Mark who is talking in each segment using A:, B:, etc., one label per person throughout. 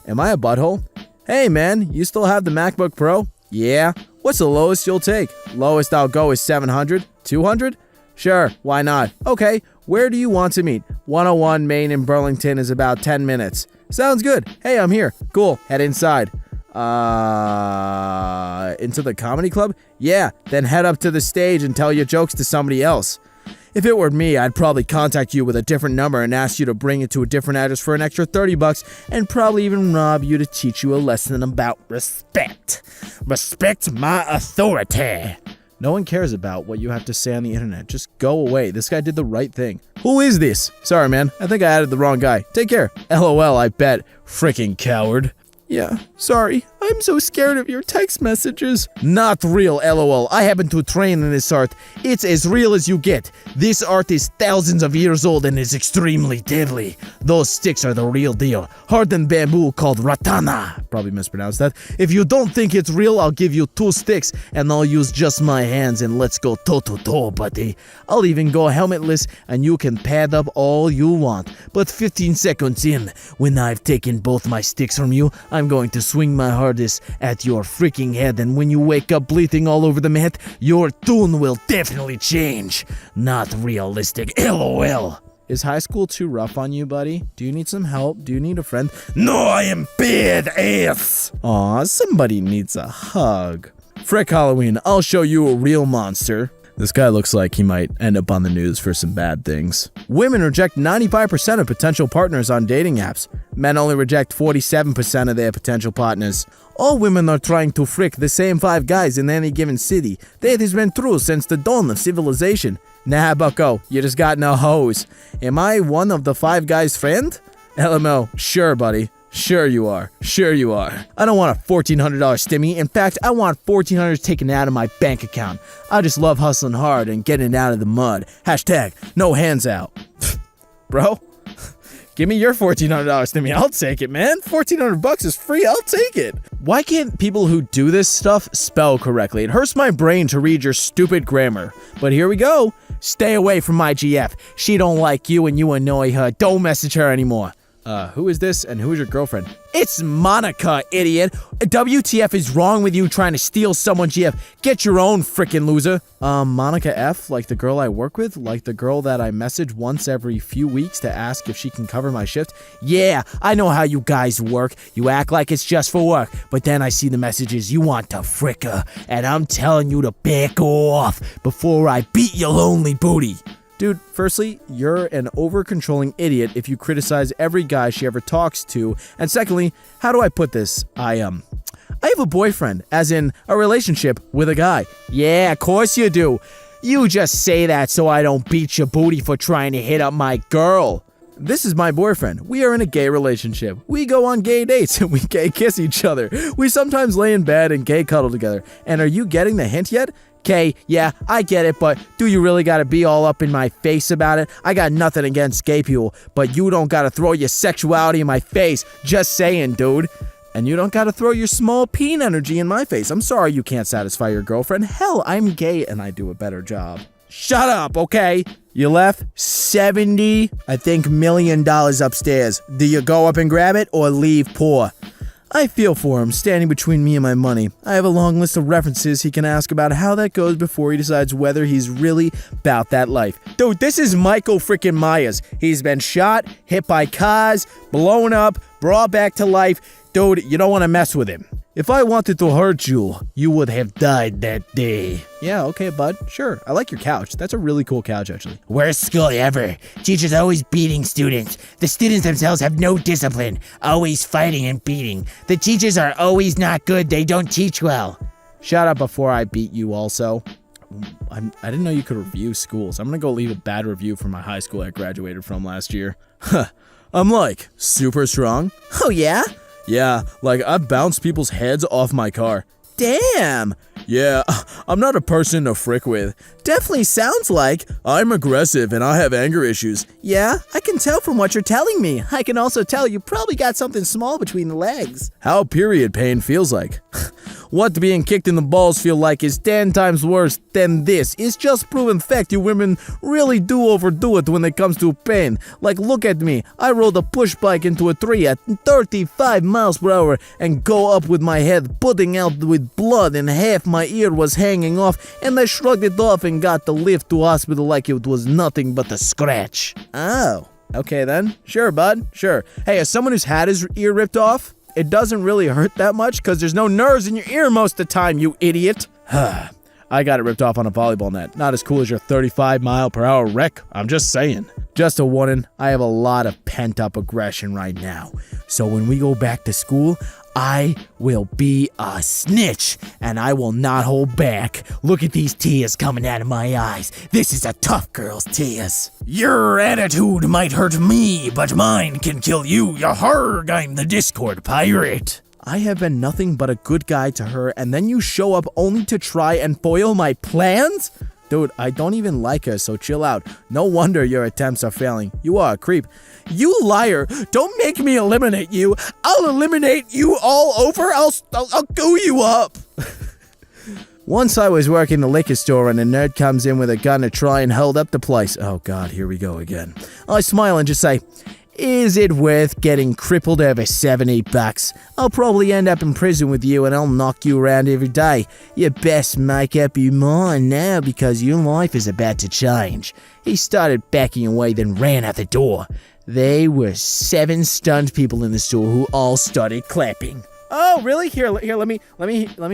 A: Am I a butthole? Hey man, you still have the MacBook Pro? Yeah. What's the lowest you'll take? Lowest I'll go is 700? 200? Sure, why not? Okay, where do you want to meet? 101 Main in Burlington is about 10 minutes. Sounds good. Hey, I'm here. Cool, head inside. Into the comedy club? Yeah, then head up to the stage and tell your jokes to somebody else. If it were me, I'd probably contact you with a different number and ask you to bring it to a different address for an extra $30 and probably even rob you to teach you a lesson about respect. Respect my authority. No one cares about what you have to say on the internet. Just go away. This guy did the right thing. Who is this? Sorry, man. I think I added the wrong guy. Take care. LOL, I bet. Freaking coward. Yeah, sorry. I'm so scared of your text messages. Not real, LOL. I happen to train in this art. It's as real as you get. This art is thousands of years old and is extremely deadly. Those sticks are the real deal. Hardened bamboo called ratana. Probably mispronounced that. If you don't think it's real, I'll give you 2 sticks and I'll use just my hands and let's go toe-to-toe, buddy. I'll even go helmetless and you can pad up all you want. But 15 seconds in, when I've taken both my sticks from you, I'm going to swing my hardest at your freaking head, and when you wake up bleeding all over the mat, your tune will definitely change. Not realistic, LOL. Is high school too rough on you, buddy? Do you need some help? Do you need a friend? No, I am badass! Aw, somebody needs a hug. Frick Halloween, I'll show you a real monster. This guy looks like he might end up on the news for some bad things. Women reject 95% of potential partners on dating apps. Men only reject 47% of their potential partners. All women are trying to frick the same 5 guys in any given city. That has been true since the dawn of civilization. Nah, bucko, you just got no hose. Am I one of the 5 guys' friend? LMO, sure, buddy. Sure you are. Sure you are. I don't want a $1,400 stimmy. In fact, I want $1,400 taken out of my bank account. I just love hustling hard and getting it out of the mud. Hashtag no hands out. Bro, give me your $1,400 stimmy. I'll take it, man. $1,400 is free. I'll take it. Why can't people who do this stuff spell correctly? It hurts my brain to read your stupid grammar. But here we go. Stay away from my GF. She don't like you and you annoy her. Don't message her anymore. Who is this and who is your girlfriend? It's Monica, idiot. WTF is wrong with you trying to steal someone's GF? Get your own frickin' loser. Monica F, like the girl I work with? Like the girl that I message once every few weeks to ask if she can cover my shift? Yeah, I know how you guys work. You act like it's just for work, but then I see the messages you want to frick her, and I'm telling you to back off before I beat your lonely booty. Dude, firstly, you're an over-controlling idiot if you criticize every guy she ever talks to. And secondly, how do I put this? I have a boyfriend, as in a relationship with a guy. Yeah, of course you do. You just say that so I don't beat your booty for trying to hit up my girl. This is my boyfriend. We are in a gay relationship. We go on gay dates and we gay kiss each other. We sometimes lay in bed and gay cuddle together. And are you getting the hint yet? Okay, yeah, I get it, but do you really gotta be all up in my face about it? I got nothing against gay people, but you don't gotta throw your sexuality in my face. Just saying, dude. And you don't gotta throw your small peen energy in my face. I'm sorry you can't satisfy your girlfriend. Hell, I'm gay and I do a better job. Shut up, okay? You left $70, I think, million upstairs. Do you go up and grab it or leave poor? I feel for him, standing between me and my money. I have a long list of references he can ask about how that goes before he decides whether he's really about that life. Dude, this is Michael frickin' Myers. He's been shot, hit by cars, blown up, brought back to life. Dude, you don't want to mess with him. If I wanted to hurt you, you would have died that day. Yeah, okay, bud. Sure. I like your couch. That's a really cool couch, actually.
B: Worst school ever. Teachers always beating students. The students themselves have no discipline. Always fighting and beating. The teachers are always not good. They don't teach well.
A: Shut up before I beat you also. I didn't know you could review schools. I'm gonna go leave a bad review for my high school I graduated from last year. I'm like, super strong.
B: Oh, yeah?
A: Yeah, like I bounced people's heads off my car. Damn! Yeah, I'm not a person to frick with. Definitely sounds like I'm aggressive and I have anger issues. Yeah, I can tell from what you're telling me. I can also tell you probably got something small between the legs. How period pain feels like. What being kicked in the balls feel like is 10 times worse than this. It's just proven fact you women really do overdo it when it comes to pain. Like, look at me. I rode a push bike into a tree at 35 miles per hour and go up with my head putting out with blood and half my ear was hanging off, and I shrugged it off and got the lift to hospital like it was nothing but a scratch. Oh, okay then. Sure, bud. Sure. Hey, as someone who's had his ear ripped off, it doesn't really hurt that much because there's no nerves in your ear most of the time, you idiot. I got it ripped off on a volleyball net. Not as cool as your 35-mile-per-hour wreck. I'm just saying. Just a warning, I have a lot of pent-up aggression right now. So when we go back to school, I will be a snitch, and I will not hold back. Look at these tears coming out of my eyes. This is a tough girl's tears. Your attitude might hurt me, but mine can kill you. Yaharg, I'm the Discord pirate. I have been nothing but a good guy to her, and then you show up only to try and foil my plans? Dude, I don't even like her, so chill out. No wonder your attempts are failing. You are a creep. You liar. Don't make me eliminate you. I'll eliminate you all over. I'll goo you up. Once I was working the liquor store and a nerd comes in with a gun to try and hold up the place. Oh God, here we go again. I smile and just say, is it worth getting crippled over $70? I'll probably end up in prison with you and I'll knock you around every day. You best make up your mind now because your life is about to change. He started backing away, then ran out the door. There were 7 stunned people in the store who all started clapping. Oh, really? Here, let me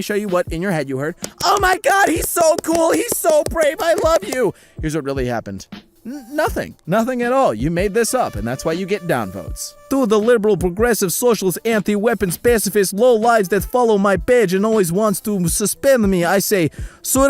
A: show you what in your head you heard. Oh my God, he's so cool. He's so brave. I love you. Here's what really happened. Nothing at all. You made this up, and that's why you get downvotes. To the liberal, progressive, socialist, anti-weapons, pacifist, low lives that follow my page and always wants to suspend me, I say, kill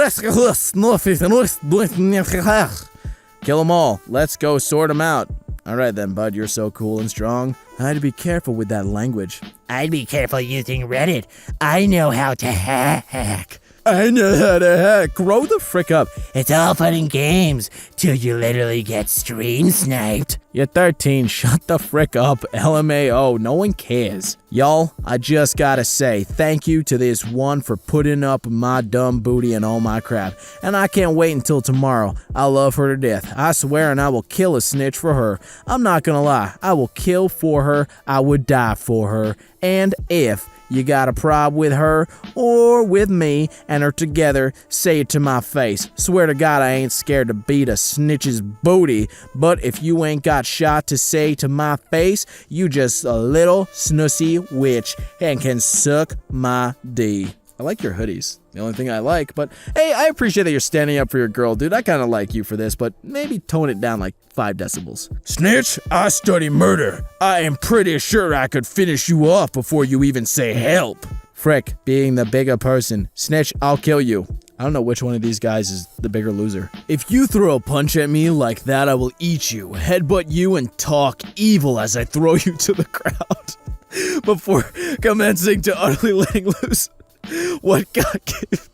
A: them all. Let's go sort them out. All right then, bud, you're so cool and strong. I had to be careful with that language.
B: I'd be careful using Reddit. I know how to hack.
A: I know how to hack. Grow the frick up.
B: It's all fun and games till you literally get stream sniped.
A: You're 13. Shut the frick up. LMAO. No one cares. Y'all, I just gotta say thank you to this one for putting up with my dumb booty and all my crap. And I can't wait until tomorrow. I love her to death. I swear, and I will kill a snitch for her. I'm not gonna lie. I will kill for her. I would die for her. And if you got a problem with her or with me and are together, say it to my face. Swear to God I ain't scared to beat a snitch's booty, but if you ain't got shot to say to my face, you just a little snussy witch and can suck my D. I like your hoodies. The only thing I like, but hey, I appreciate that you're standing up for your girl, dude. I kind of like you for this, but maybe tone it down like 5 decibels. Snitch, I study murder. I am pretty sure I could finish you off before you even say help. Frick, being the bigger person. Snitch, I'll kill you. I don't know which one of these guys is the bigger loser. If you throw a punch at me like that, I will eat you, headbutt you, and talk evil as I throw you to the ground before commencing to utterly letting loose what God gave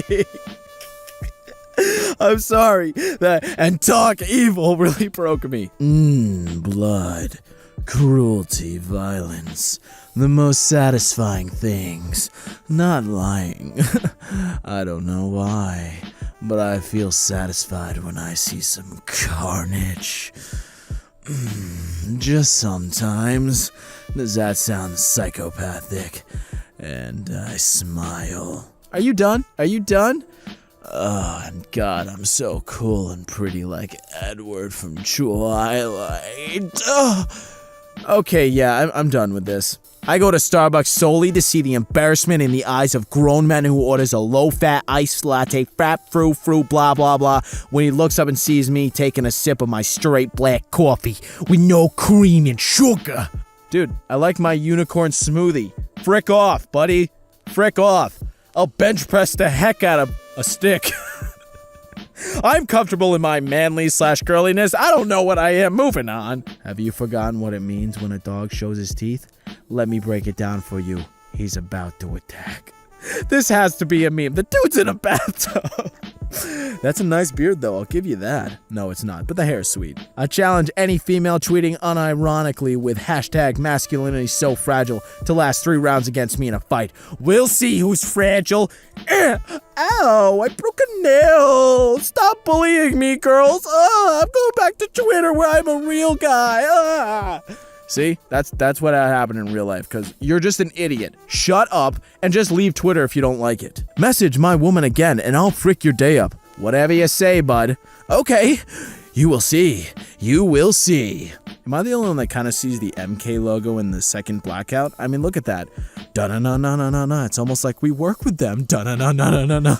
A: me. I'm sorry that and talk evil really broke me. Blood, cruelty, violence, the most satisfying things. Not lying. I don't know why, but I feel satisfied when I see some carnage. Just sometimes. Does that sound psychopathic? And I smile. Are you done? Are you done? Oh, and God, I'm so cool and pretty like Edward from Twilight. Oh. Okay, yeah, I'm done with this. I go to Starbucks solely to see the embarrassment in the eyes of grown men who orders a low-fat iced latte, fat fruit, blah, blah, blah, when he looks up and sees me taking a sip of my straight black coffee with no cream and sugar. Dude, I like my unicorn smoothie. Frick off, buddy. Frick off. I'll bench press the heck out of a stick. I'm comfortable in my manly/girliness. I don't know what I am. Moving on. Have you forgotten what it means when a dog shows his teeth? Let me break it down for you. He's about to attack. This has to be a meme. The dude's in a bathtub. That's a nice beard, though. I'll give you that. No, it's not, but the hair's sweet. I challenge any female tweeting unironically with hashtag masculinity so fragile to last 3 rounds against me in a fight. We'll see who's fragile. Ow, I broke a nail. Stop bullying me, girls. I'm going back to Twitter where I'm a real guy. See, that's what happened in real life, because you're just an idiot. Shut up and just leave Twitter if you don't like it. Message my woman again and I'll frick your day up. Whatever you say, bud. Okay, you will see. You will see. Am I the only one that kind of sees the MK logo in the second blackout? I mean, look at that. Da-na-na-na-na-na-na. It's almost like we work with them. Da-na-na-na-na-na.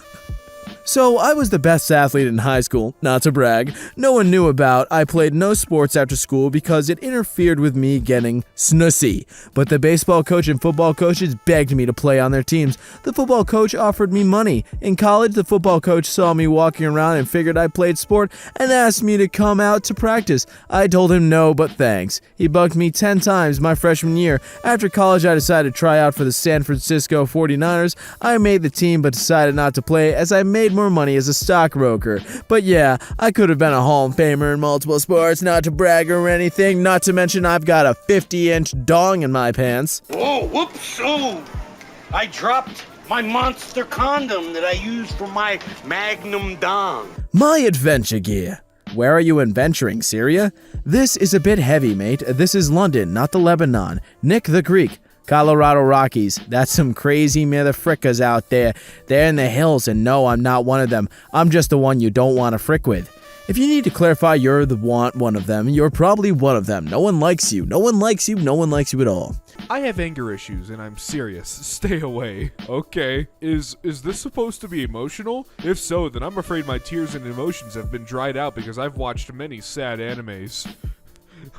A: So, I was the best athlete in high school, not to brag. No one knew about. I played no sports after school because it interfered with me getting snussy. But the baseball coach and football coaches begged me to play on their teams. The football coach offered me money. In college, the football coach saw me walking around and figured I played sport and asked me to come out to practice. I told him no, but thanks. He bugged me 10 times my freshman year. After college, I decided to try out for the San Francisco 49ers. I made the team but decided not to play as I made more money as a stockbroker. But yeah, I could have been a Hall of Famer in multiple sports, not to brag or anything, not to mention I've got a 50-inch dong in my pants.
C: Oh, whoops, oh, I dropped my monster condom that I used for my magnum dong.
A: My adventure gear. Where are you adventuring, Syria? This is a bit heavy, mate. This is London, not the Lebanon. Nick the Greek. Colorado Rockies. That's some crazy motherfrickers out there. They're in the hills, and no, I'm not one of them. I'm just the one you don't want to frick with. If you need to clarify you're one of them, you're probably one of them. No one likes you. No one likes you. No one likes you at all.
D: I have anger issues and I'm serious. Stay away. Okay. Is this supposed to be emotional? If so, then I'm afraid my tears and emotions have been dried out because I've watched many sad animes.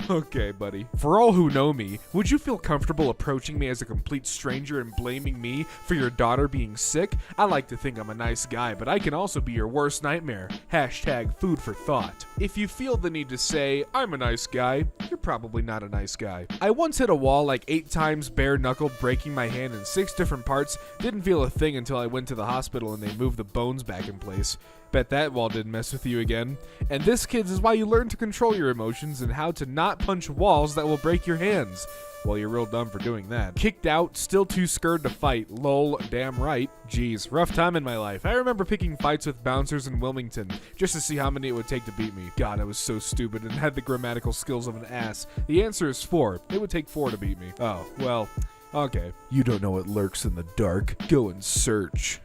D: Okay, buddy. For all who know me, would you feel comfortable approaching me as a complete stranger and blaming me for your daughter being sick? I like to think I'm a nice guy, but I can also be your worst nightmare. Hashtag food for thought. If you feel the need to say, I'm a nice guy, you're probably not a nice guy. I once hit a wall like 8 times bare-knuckled, breaking my hand in 6 different parts. Didn't feel a thing until I went to the hospital and they moved the bones back in place. Bet that wall didn't mess with you again. And this, kids, is why you learn to control your emotions and how to not punch walls that will break your hands. Well, you're real dumb for doing that. Kicked out, still too scared to fight. Lol, damn right. Jeez, rough time in my life. I remember picking fights with bouncers in Wilmington just to see how many it would take to beat me. God, I was so stupid and had the grammatical skills of an ass. The answer is 4. It would take 4 to beat me. Oh, well... Okay, you don't know what lurks in the dark. Go and search.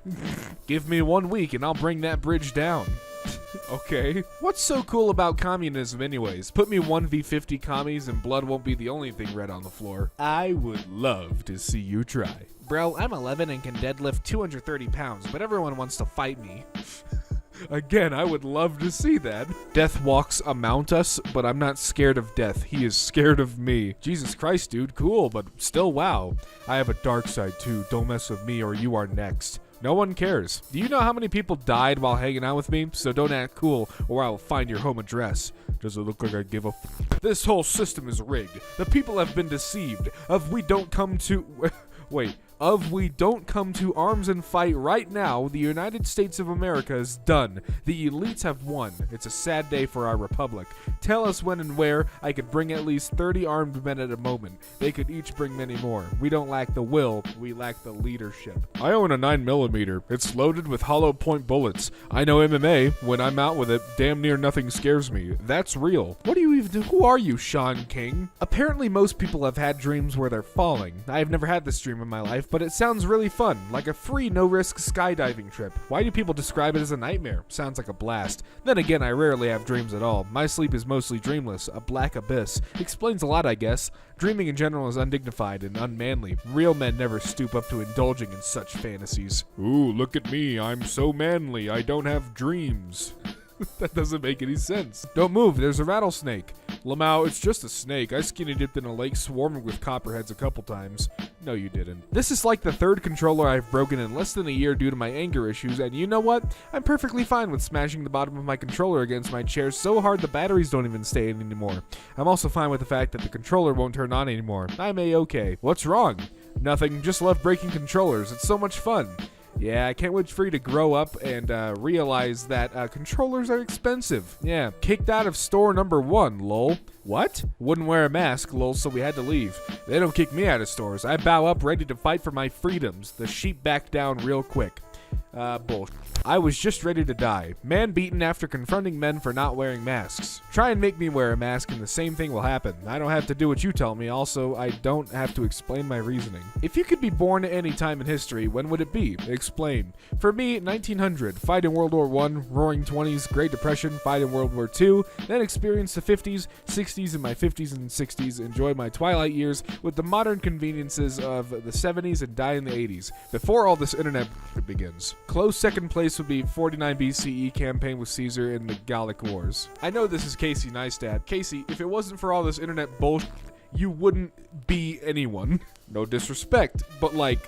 D: Give me 1 week and I'll bring that bridge down. Okay. What's so cool about communism anyways? Put me 1v50 commies and blood won't be the only thing red on the floor. I would love to see you try. Bro, I'm 11 and can deadlift 230 pounds, but everyone wants to fight me. Again, I would love to see that. Death walks amount us, but I'm not scared of death. He is scared of me. Jesus Christ, dude. Cool, but still wow. I have a dark side too. Don't mess with me or you are next. No one cares. Do you know how many people died while hanging out with me? So don't act cool or I'll find your home address. Does it look like I give a f? This whole system is rigged. The people have been deceived. We don't come to arms and fight right now, the United States of America is done. The elites have won. It's a sad day for our republic. Tell us when and where. I could bring at least 30 armed men at a moment. They could each bring many more. We don't lack the will, we lack the leadership. I own a 9mm. It's loaded with hollow point bullets. I know MMA. When I'm out with it, damn near nothing scares me. That's real. What do you even do? Who are you, Sean King? Apparently most people have had dreams where they're falling. I have never had this dream in my life, but it sounds really fun, like a free, no-risk skydiving trip. Why do people describe it as a nightmare? Sounds like a blast. Then again, I rarely have dreams at all. My sleep is mostly dreamless, a black abyss. Explains a lot, I guess. Dreaming in general is undignified and unmanly. Real men never stoop up to indulging in such fantasies. Ooh, look at me, I'm so manly, I don't have dreams. That doesn't make any sense. Don't move, there's a rattlesnake. Lamau, it's just a snake. I skinny dipped in a lake swarming with copperheads a couple times. No, you didn't. This is like the 3rd controller I've broken in less than a year due to my anger issues, and you know what? I'm perfectly fine with smashing the bottom of my controller against my chair so hard the batteries don't even stay in anymore. I'm also fine with the fact that the controller won't turn on anymore. I'm A-okay. What's wrong? Nothing, just love breaking controllers. It's so much fun. Yeah, I can't wait for you to grow up and realize that controllers are expensive. Yeah, kicked out of store number 1, lol. What? Wouldn't wear a mask, lol, so we had to leave. They don't kick me out of stores. I bow up ready to fight for my freedoms. The sheep backed down real quick. Bullshit. I was just ready to die. Man beaten after confronting men for not wearing masks. Try and make me wear a mask and the same thing will happen. I don't have to do what you tell me. Also, I don't have to explain my reasoning. If you could be born at any time in history, when would it be? Explain. For me, 1900. Fight in World War I, Roaring 20s, Great Depression, fight in World War II, then experience the 50s, 60s, and my 50s and 60s. Enjoy my twilight years with the modern conveniences of the 70s and die in the 80s. Before all this internet begins. Close second place would be 49 BCE campaign with Caesar in the Gallic Wars. I know this is Casey Neistat. Casey, if it wasn't for all this internet bullshit, you wouldn't be anyone. No disrespect, but like,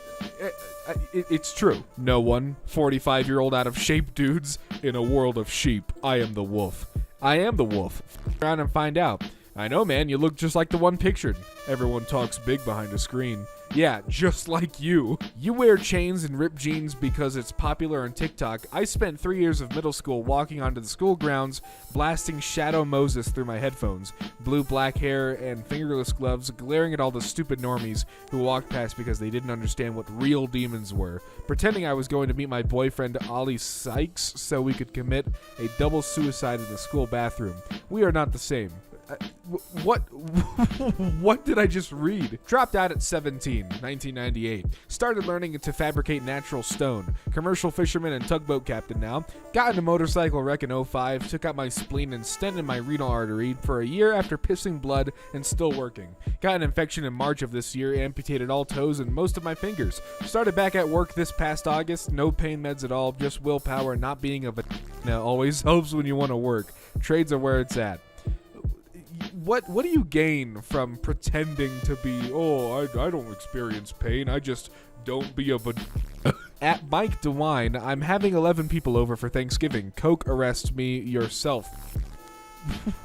D: it's true. No one, 45-year-old out of shape dudes in a world of sheep. I am the wolf. I am the wolf. F around and find out. I know, man, you look just like the one pictured. Everyone talks big behind a screen. Yeah, just like you. You wear chains and ripped jeans because it's popular on TikTok. I spent 3 years of middle school walking onto the school grounds, blasting Shadow Moses through my headphones, blue black hair and fingerless gloves, glaring at all the stupid normies who walked past because they didn't understand what real demons were, pretending I was going to meet my boyfriend Ollie Sykes so we could commit a double suicide in the school bathroom. We are not the same. What did I just read? Dropped out at 17, 1998. Started learning to fabricate natural stone. Commercial fisherman and tugboat captain now. Got in a motorcycle wreck in 05. Took out my spleen and stented my renal artery for a year after pissing blood and still working. Got an infection in March of this year. Amputated all toes and most of my fingers. Started back at work this past August. No pain meds at all. Just willpower. Not being a always helps when you want to work. Trades are where it's at. What do you gain from pretending to be, I don't experience pain, I just don't be a At Mike DeWine, I'm having 11 people over for Thanksgiving. Coke arrest me yourself.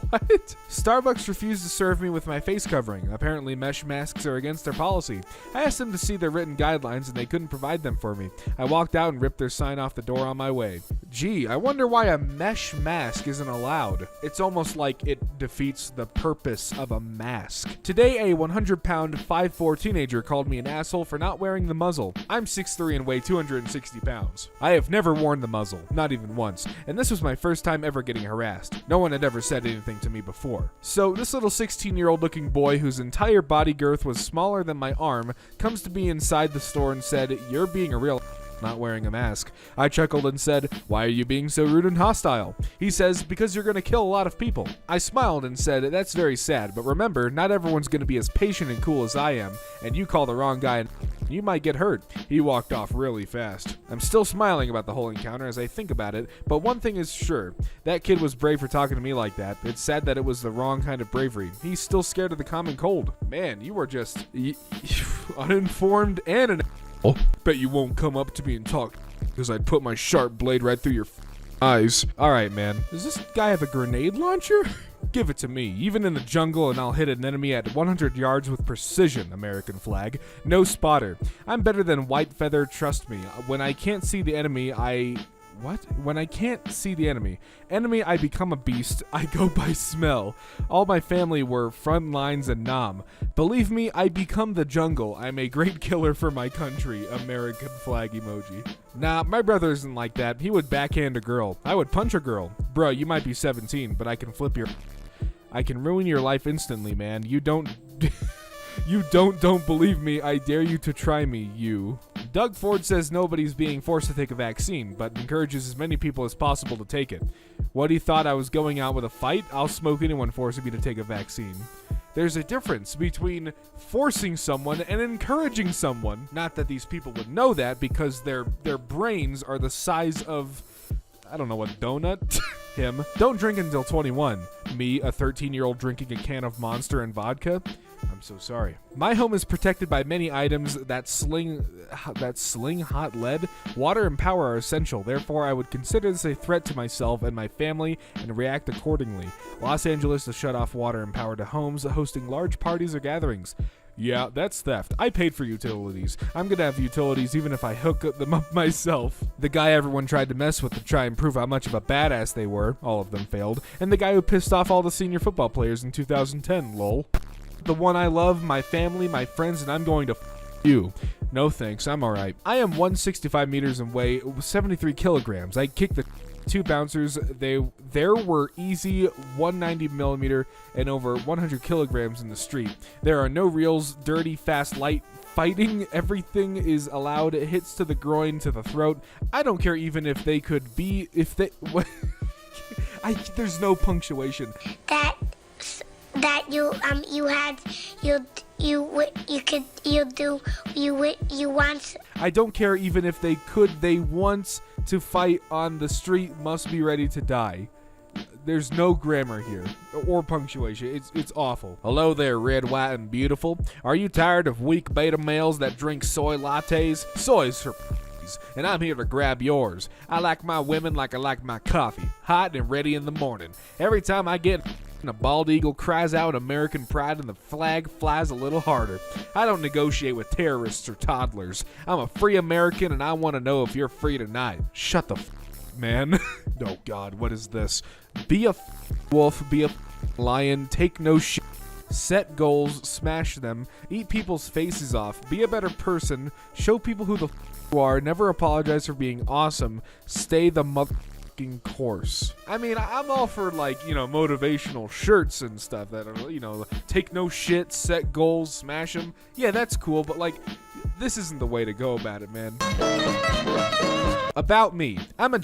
D: What? Starbucks refused to serve me with my face covering. Apparently mesh masks are against their policy. I asked them to see their written guidelines and they couldn't provide them for me. I walked out and ripped their sign off the door on my way. Gee, I wonder why a mesh mask isn't allowed. It's almost like it defeats the purpose of a mask. Today, a 100-pound, 5'4" teenager called me an asshole for not wearing the muzzle. I'm 6'3" and weigh 260 pounds. I have never worn the muzzle, not even once, and this was my first time ever getting harassed. No one had ever said anything to me before. So this little 16-year-old looking boy whose entire body girth was smaller than my arm comes to me inside the store and said, "You're being a real not wearing a mask." I chuckled and said, "Why are you being so rude and hostile?" He says, "Because you're going to kill a lot of people." I smiled and said, "That's very sad, but remember, not everyone's going to be as patient and cool as I am, and you call the wrong guy and you might get hurt." He walked off really fast. I'm still smiling about the whole encounter as I think about it, but one thing is sure, that kid was brave for talking to me like that. It's sad that it was the wrong kind of bravery. He's still scared of the common cold. Man, you are just uninformed and an Bet you won't come up to me and talk, because I'd put my sharp blade right through your eyes. Alright, man. Does this guy have a grenade launcher? Give it to me, even in the jungle, and I'll hit an enemy at 100 yards with precision, American flag. No spotter. I'm better than White Feather, trust me. When I can't see the enemy, When I can't see the enemy, I become a beast. I go by smell. All my family were front lines and Nam. Believe me, I become the jungle. I'm a great killer for my country. American flag emoji. Nah, my brother isn't like that. He would backhand a girl. I would punch a girl. Bruh, you might be 17, but I can flip your... I can ruin your life instantly, man. You don't believe me. I dare you to try me, you. Doug Ford says nobody's being forced to take a vaccine, but encourages as many people as possible to take it. What, he thought I was going out with a fight? I'll smoke anyone forcing me to take a vaccine. There's a difference between forcing someone and encouraging someone. Not that these people would know that, because their brains are the size of, I don't know, a donut? Him. Don't drink until 21. Me, a 13-year-old drinking a can of Monster and vodka? I'm so sorry. My home is protected by many items that sling hot lead. Water and power are essential. Therefore, I would consider this a threat to myself and my family and react accordingly. Los Angeles to shut off water and power to homes hosting large parties or gatherings. Yeah, that's theft. I paid for utilities. I'm gonna have utilities even if I hook them up myself. The guy everyone tried to mess with to try and prove how much of a badass they were, all of them failed, and the guy who pissed off all the senior football players in 2010, lol. The one I love, my family, my friends, and I'm going to you. No thanks, I'm alright. I am 165 meters and weigh 73 kilograms. I kicked the 2 bouncers. There were easy 190 millimeter and over 100 kilograms in the street. There are no reels, dirty, fast, light fighting. Everything is allowed. Hits to the groin, to the throat. I don't care even if they could be, if they, what? There's no punctuation.
E: You want.
D: I don't care even if they want to fight on the street, must be ready to die. There's no grammar here or punctuation. It's awful. Hello there, red, white, and beautiful. Are you tired of weak beta males that drink soy lattes? Soy's for and I'm here to grab yours. I like my women like I like my coffee, hot and ready in the morning. Every time I get a bald eagle cries out American pride and the flag flies a little harder. I don't negotiate with terrorists or toddlers. I'm a free American and I want to know if you're free tonight. Shut the man. Oh God, what is this? Be a wolf, be a lion, take no shit. Set goals, smash them, eat people's faces off, be a better person, show people who the you are, never apologize for being awesome, stay the motherfucking course. I mean, I'm all for, like, you know, motivational shirts and stuff that are, you know, take no shit, set goals, smash them. Yeah, that's cool, but, like, this isn't the way to go about it, man. About me, I'm a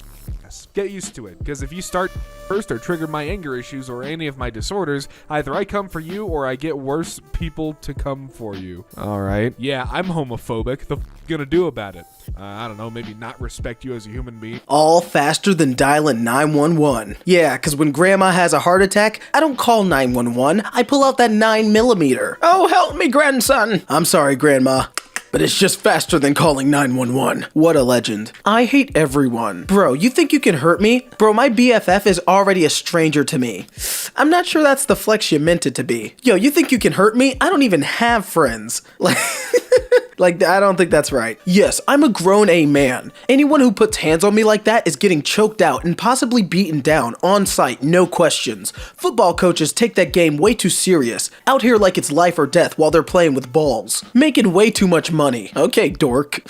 D: get used to it, because if you start first or trigger my anger issues or any of my disorders, either I come for you or I get worse people to come for you. Alright. Yeah, I'm homophobic. The gonna do about it? I don't know, maybe not respect you as a human being.
F: All faster than dialing 911. Yeah, because when grandma has a heart attack, I don't call 911. I pull out that 9mm. Oh, help me, grandson. I'm sorry, grandma, but it's just faster than calling 911. What a legend. I hate everyone. Bro, you think you can hurt me? Bro, my BFF is already a stranger to me. I'm not sure that's the flex you meant it to be. Yo, you think you can hurt me? I don't even have friends. Like, I don't think that's right. Yes, I'm a grown A man. Anyone who puts hands on me like that is getting choked out and possibly beaten down on site, no questions. Football coaches take that game way too serious. Out here like it's life or death while they're playing with balls. Making way too much money. Okay, dork.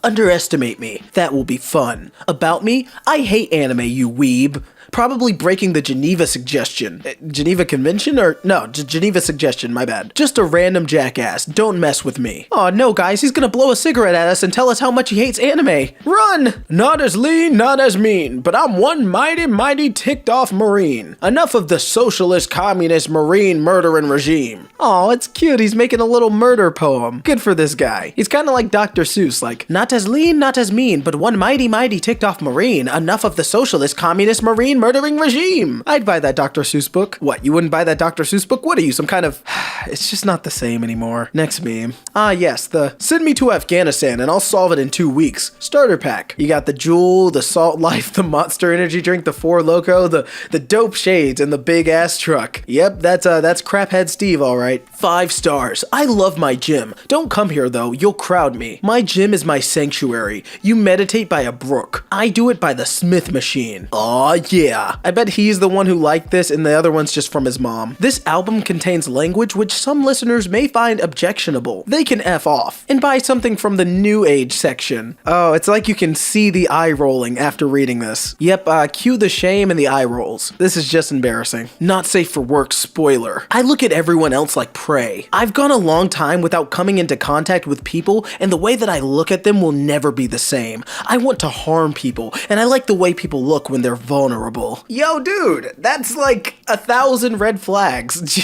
F: Underestimate me. That will be fun. About me, I hate anime, you weeb. Probably breaking the Geneva Suggestion. Geneva Convention? Or no, Geneva Suggestion, my bad. Just a random jackass. Don't mess with me. Aw, no guys, he's gonna blow a cigarette at us and tell us how much he hates anime. Run! Not as lean, not as mean, but I'm one mighty ticked off Marine. Enough of the socialist, communist, Marine murdering regime. Aw, it's cute, he's making a little murder poem. Good for this guy. He's kinda like Dr. Seuss, like, not as lean, not as mean, but one mighty ticked off Marine. Enough of the socialist, communist, Marine murdering regime. I'd buy that Dr. Seuss book. What, you wouldn't buy that Dr. Seuss book? What are you, some kind of... It's just not the same anymore. Next meme. Ah yes, the send me to Afghanistan and I'll solve it in 2 weeks. Starter pack. You got the Jewel, the Salt Life, the Monster Energy drink, the Four Loko, the dope shades, and the big ass truck. Yep, that's Craphead Steve, alright. 5 stars. I love my gym. Don't come here though, you'll crowd me. My gym is my sanctuary. You meditate by a brook. I do it by the Smith machine. Aw yeah. I bet he's the one who liked this and the other one's just from his mom. This album contains language which some listeners may find objectionable. They can F off and buy something from the New Age section. Oh, it's like you can see the eye rolling after reading this. Yep, cue the shame and the eye rolls. This is just embarrassing. Not safe for work, spoiler. I look at everyone else like prey. I've gone a long time without coming into contact with people, and the way that I look at them will never be the same. I want to harm people, and I like the way people look when they're vulnerable. Yo, dude, that's like 1,000 red flags.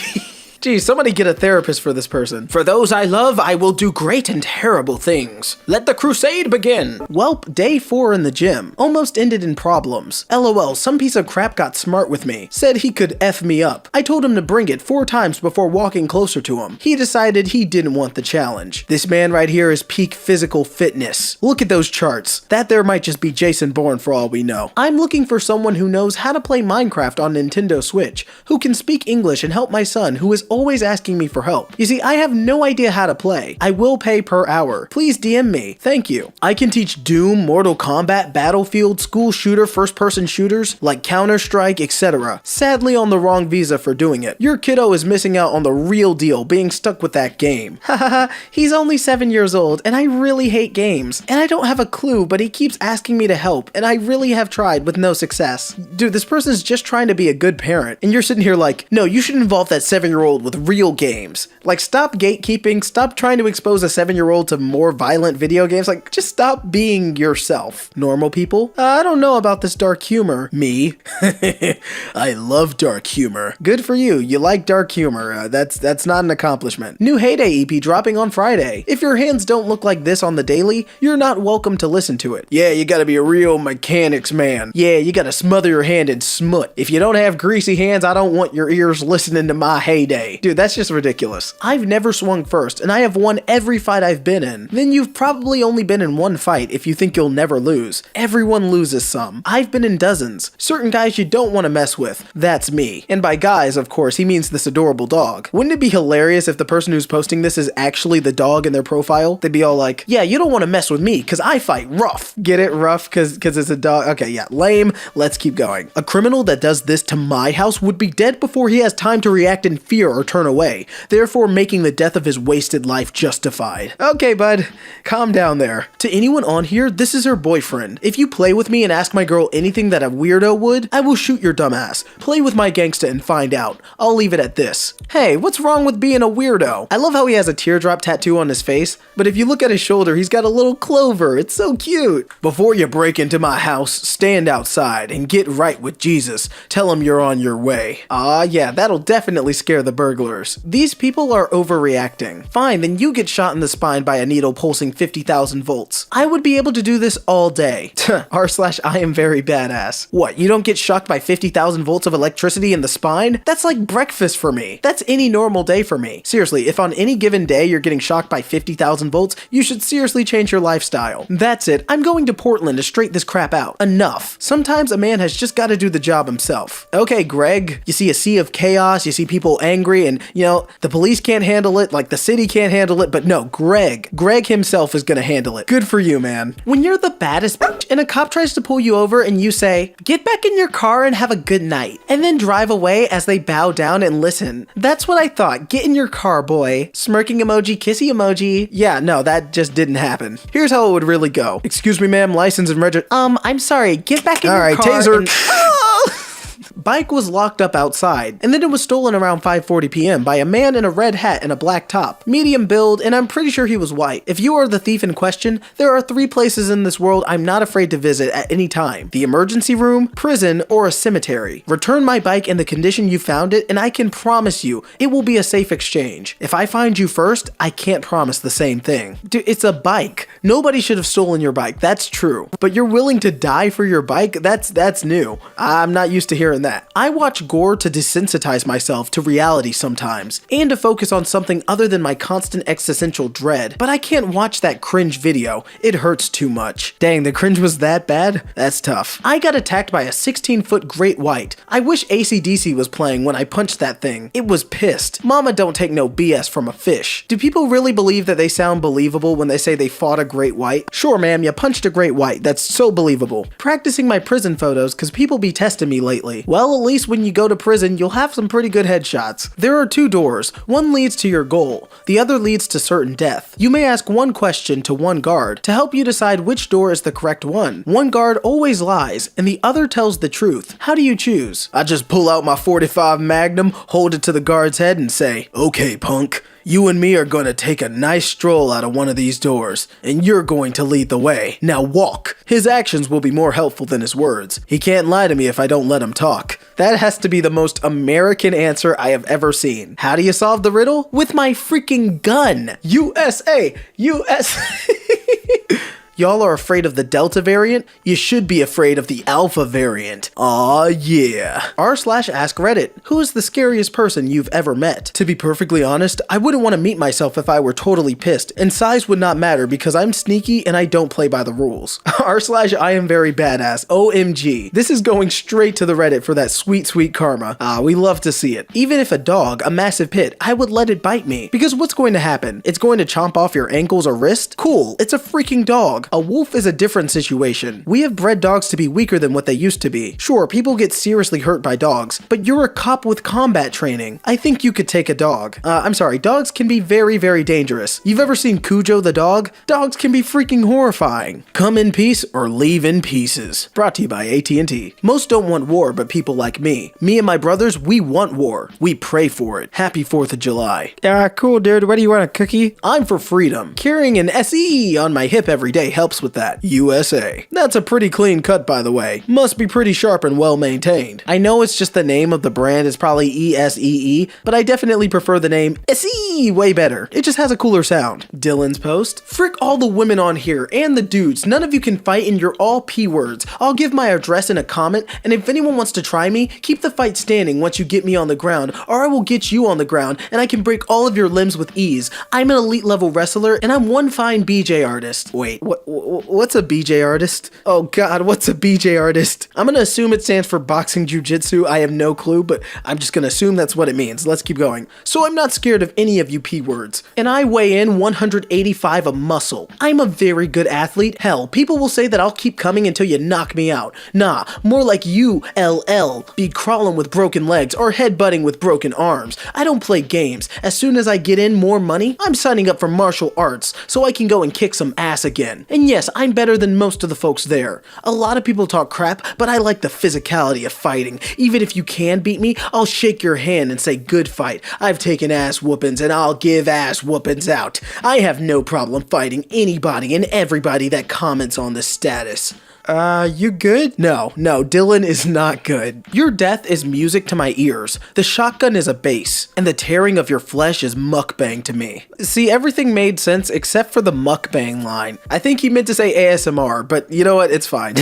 F: Geez, somebody get a therapist for this person. For those I love, I will do great and terrible things. Let the crusade begin. Welp, day 4 in the gym. Almost ended in problems. LOL, some piece of crap got smart with me. Said he could F me up. I told him to bring it 4 times before walking closer to him. He decided he didn't want the challenge. This man right here is peak physical fitness. Look at those charts. That there might just be Jason Bourne for all we know. I'm looking for someone who knows how to play Minecraft on Nintendo Switch, who can speak English and help my son, who is always asking me for help. You see, I have no idea how to play. I will pay per hour. Please DM me. Thank you. I can teach Doom, Mortal Kombat, Battlefield, school shooter, first-person shooters, like Counter-Strike, etc. Sadly on the wrong visa for doing it. Your kiddo is missing out on the real deal, being stuck with that game. Hahaha, he's only 7 years old, and I really hate games. And I don't have a clue, but he keeps asking me to help, and I really have tried with no success. Dude, this person's just trying to be a good parent, and you're sitting here like, no, you should involve that 7-year-old with real games. Like, stop gatekeeping, stop trying to expose a 7-year-old to more violent video games, like, just stop being yourself. Normal people? I don't know about this dark humor. Me? I love dark humor. Good for you, you like dark humor. That's not an accomplishment. New Heyday EP dropping on Friday. If your hands don't look like this on the daily, you're not welcome to listen to it. Yeah, you gotta be a real mechanics man. Yeah, you gotta smother your hand in smut. If you don't have greasy hands, I don't want your ears listening to my Heyday. Dude, that's just ridiculous. I've never swung first, and I have won every fight I've been in. Then you've probably only been in one fight if you think you'll never lose. Everyone loses some. I've been in dozens. Certain guys you don't want to mess with. That's me. And by guys, of course, he means this adorable dog. Wouldn't it be hilarious if the person who's posting this is actually the dog in their profile? They'd be all like, yeah, you don't want to mess with me because I fight rough. Get it? Rough because it's a dog? Okay, yeah, lame. Let's keep going. A criminal that does this to my house would be dead before he has time to react in fear or turn away, therefore making the death of his wasted life justified. Okay, bud, calm down there. To anyone on here, this is her boyfriend. If you play with me and ask my girl anything that a weirdo would, I will shoot your dumbass. Play with my gangsta and find out. I'll leave it at this. Hey, what's wrong with being a weirdo? I love how he has a teardrop tattoo on his face, but if you look at his shoulder, he's got a little clover. It's so cute. Before you break into my house, stand outside and get right with Jesus. Tell him you're on your way. Yeah, that'll definitely scare the burglars. These people are overreacting. Fine, then you get shot in the spine by a needle pulsing 50,000 volts. I would be able to do this all day. r/IAMVERYBADA. What, you don't get shocked by 50,000 volts of electricity in the spine? That's like breakfast for me. That's any normal day for me. Seriously, if on any given day you're getting shocked by 50,000 volts, you should seriously change your lifestyle. That's it. I'm going to Portland to straighten this crap out. Enough. Sometimes a man has just got to do the job himself. Okay, Greg, you see a sea of chaos, you see people angry, and, you know, the police can't handle it, like the city can't handle it, but no, Greg himself is gonna handle it. Good for you, man. When you're the baddest bitch and a cop tries to pull you over and you say, get back in your car and have a good night, and then drive away as they bow down and listen. That's what I thought. Get in your car, boy. Smirking emoji, kissy emoji. Yeah, no, that just didn't happen. Here's how it would really go. Excuse me, ma'am, license and register. I'm sorry, get back in your car. Alright, taser. Bike was locked up outside, and then it was stolen around 5:40 p.m. by a man in a red hat and a black top, medium build, and I'm pretty sure he was white. If you are the thief in question, there are 3 places in this world I'm not afraid to visit at any time: the emergency room, prison, or a cemetery. Return my bike in the condition you found it, and I can promise you it will be a safe exchange. If I find you first, I can't promise the same thing. Dude, it's a bike. Nobody should have stolen your bike, that's true. But you're willing to die for your bike? That's new. I'm not used to hearing that. I watch gore to desensitize myself to reality sometimes, and to focus on something other than my constant existential dread, but I can't watch that cringe video. It hurts too much. Dang, the cringe was that bad? That's tough. I got attacked by a 16-foot great white. I wish AC/DC was playing when I punched that thing. It was pissed. Mama don't take no BS from a fish. Do people really believe that they sound believable when they say they fought a great white? Sure, ma'am, you punched a great white. That's so believable. Practicing my prison photos cause people be testing me lately. Well, at least when you go to prison, you'll have some pretty good headshots. There are 2 doors. One leads to your goal. The other leads to certain death. You may ask one question to one guard to help you decide which door is the correct one. One guard always lies, and the other tells the truth. How do you choose? I just pull out my .45 Magnum, hold it to the guard's head, and say, okay, punk. You and me are going to take a nice stroll out of one of these doors, and you're going to lead the way. Now walk. His actions will be more helpful than his words. He can't lie to me if I don't let him talk. That has to be the most American answer I have ever seen. How do you solve the riddle? With my freaking gun. USA! USA! Y'all are afraid of the Delta variant? You should be afraid of the Alpha variant. Aw yeah. r/ask Reddit. Who is the scariest person you've ever met? To be perfectly honest, I wouldn't want to meet myself if I were totally pissed, and size would not matter because I'm sneaky and I don't play by the rules. r/IAMVERYBADA. OMG. This is going straight to the Reddit for that sweet, sweet karma. We love to see it. Even if a dog, a massive pit, I would let it bite me. Because what's going to happen? It's going to chomp off your ankles or wrist? Cool, it's a freaking dog. A wolf is a different situation. We have bred dogs to be weaker than what they used to be. Sure, people get seriously hurt by dogs, but you're a cop with combat training. I think you could take a dog. I'm sorry, dogs can be very, very dangerous. You've ever seen Cujo the dog? Dogs can be freaking horrifying. Come in peace or leave in pieces. Brought to you by AT&T. Most don't want war, but people like me. Me and my brothers, we want war. We pray for it. Happy 4th of July. Cool, dude. What do you want, a cookie? I'm for freedom. Carrying an SE on my hip every day helps with that. USA. That's a pretty clean cut, by the way. Must be pretty sharp and well maintained. I know it's just the name of the brand is probably ESEE, but I definitely prefer the name SE way better. It just has a cooler sound. Dylan's post. Frick all the women on here and the dudes. None of you can fight and you're all P words. I'll give my address in a comment, and if anyone wants to try me, keep the fight standing once you get me on the ground, or I will get you on the ground and I can break all of your limbs with ease. I'm an elite level wrestler and I'm one fine BJ artist. Wait, what's a BJ artist? Oh god, what's a BJ artist? I'm gonna assume it stands for boxing jiu-jitsu. I have no clue, but I'm just gonna assume that's what it means. Let's keep going. So I'm not scared of any of you P words, and I weigh in 185 of muscle. I'm a very good athlete. Hell, people will say that I'll keep coming until you knock me out. Nah, more like you, LL, be crawling with broken legs or headbutting with broken arms. I don't play games. As soon as I get in more money, I'm signing up for martial arts so I can go and kick some ass again. And yes, I'm better than most of the folks there. A lot of people talk crap, but I like the physicality of fighting. Even if you can beat me, I'll shake your hand and say good fight. I've taken ass whoopings and I'll give ass whoopings out. I have no problem fighting anybody and everybody that comments on the status. You good? No, Dylan is not good. Your death is music to my ears. The shotgun is a bass, and the tearing of your flesh is mukbang to me. See, everything made sense except for the mukbang line. I think he meant to say ASMR, but you know what? It's fine.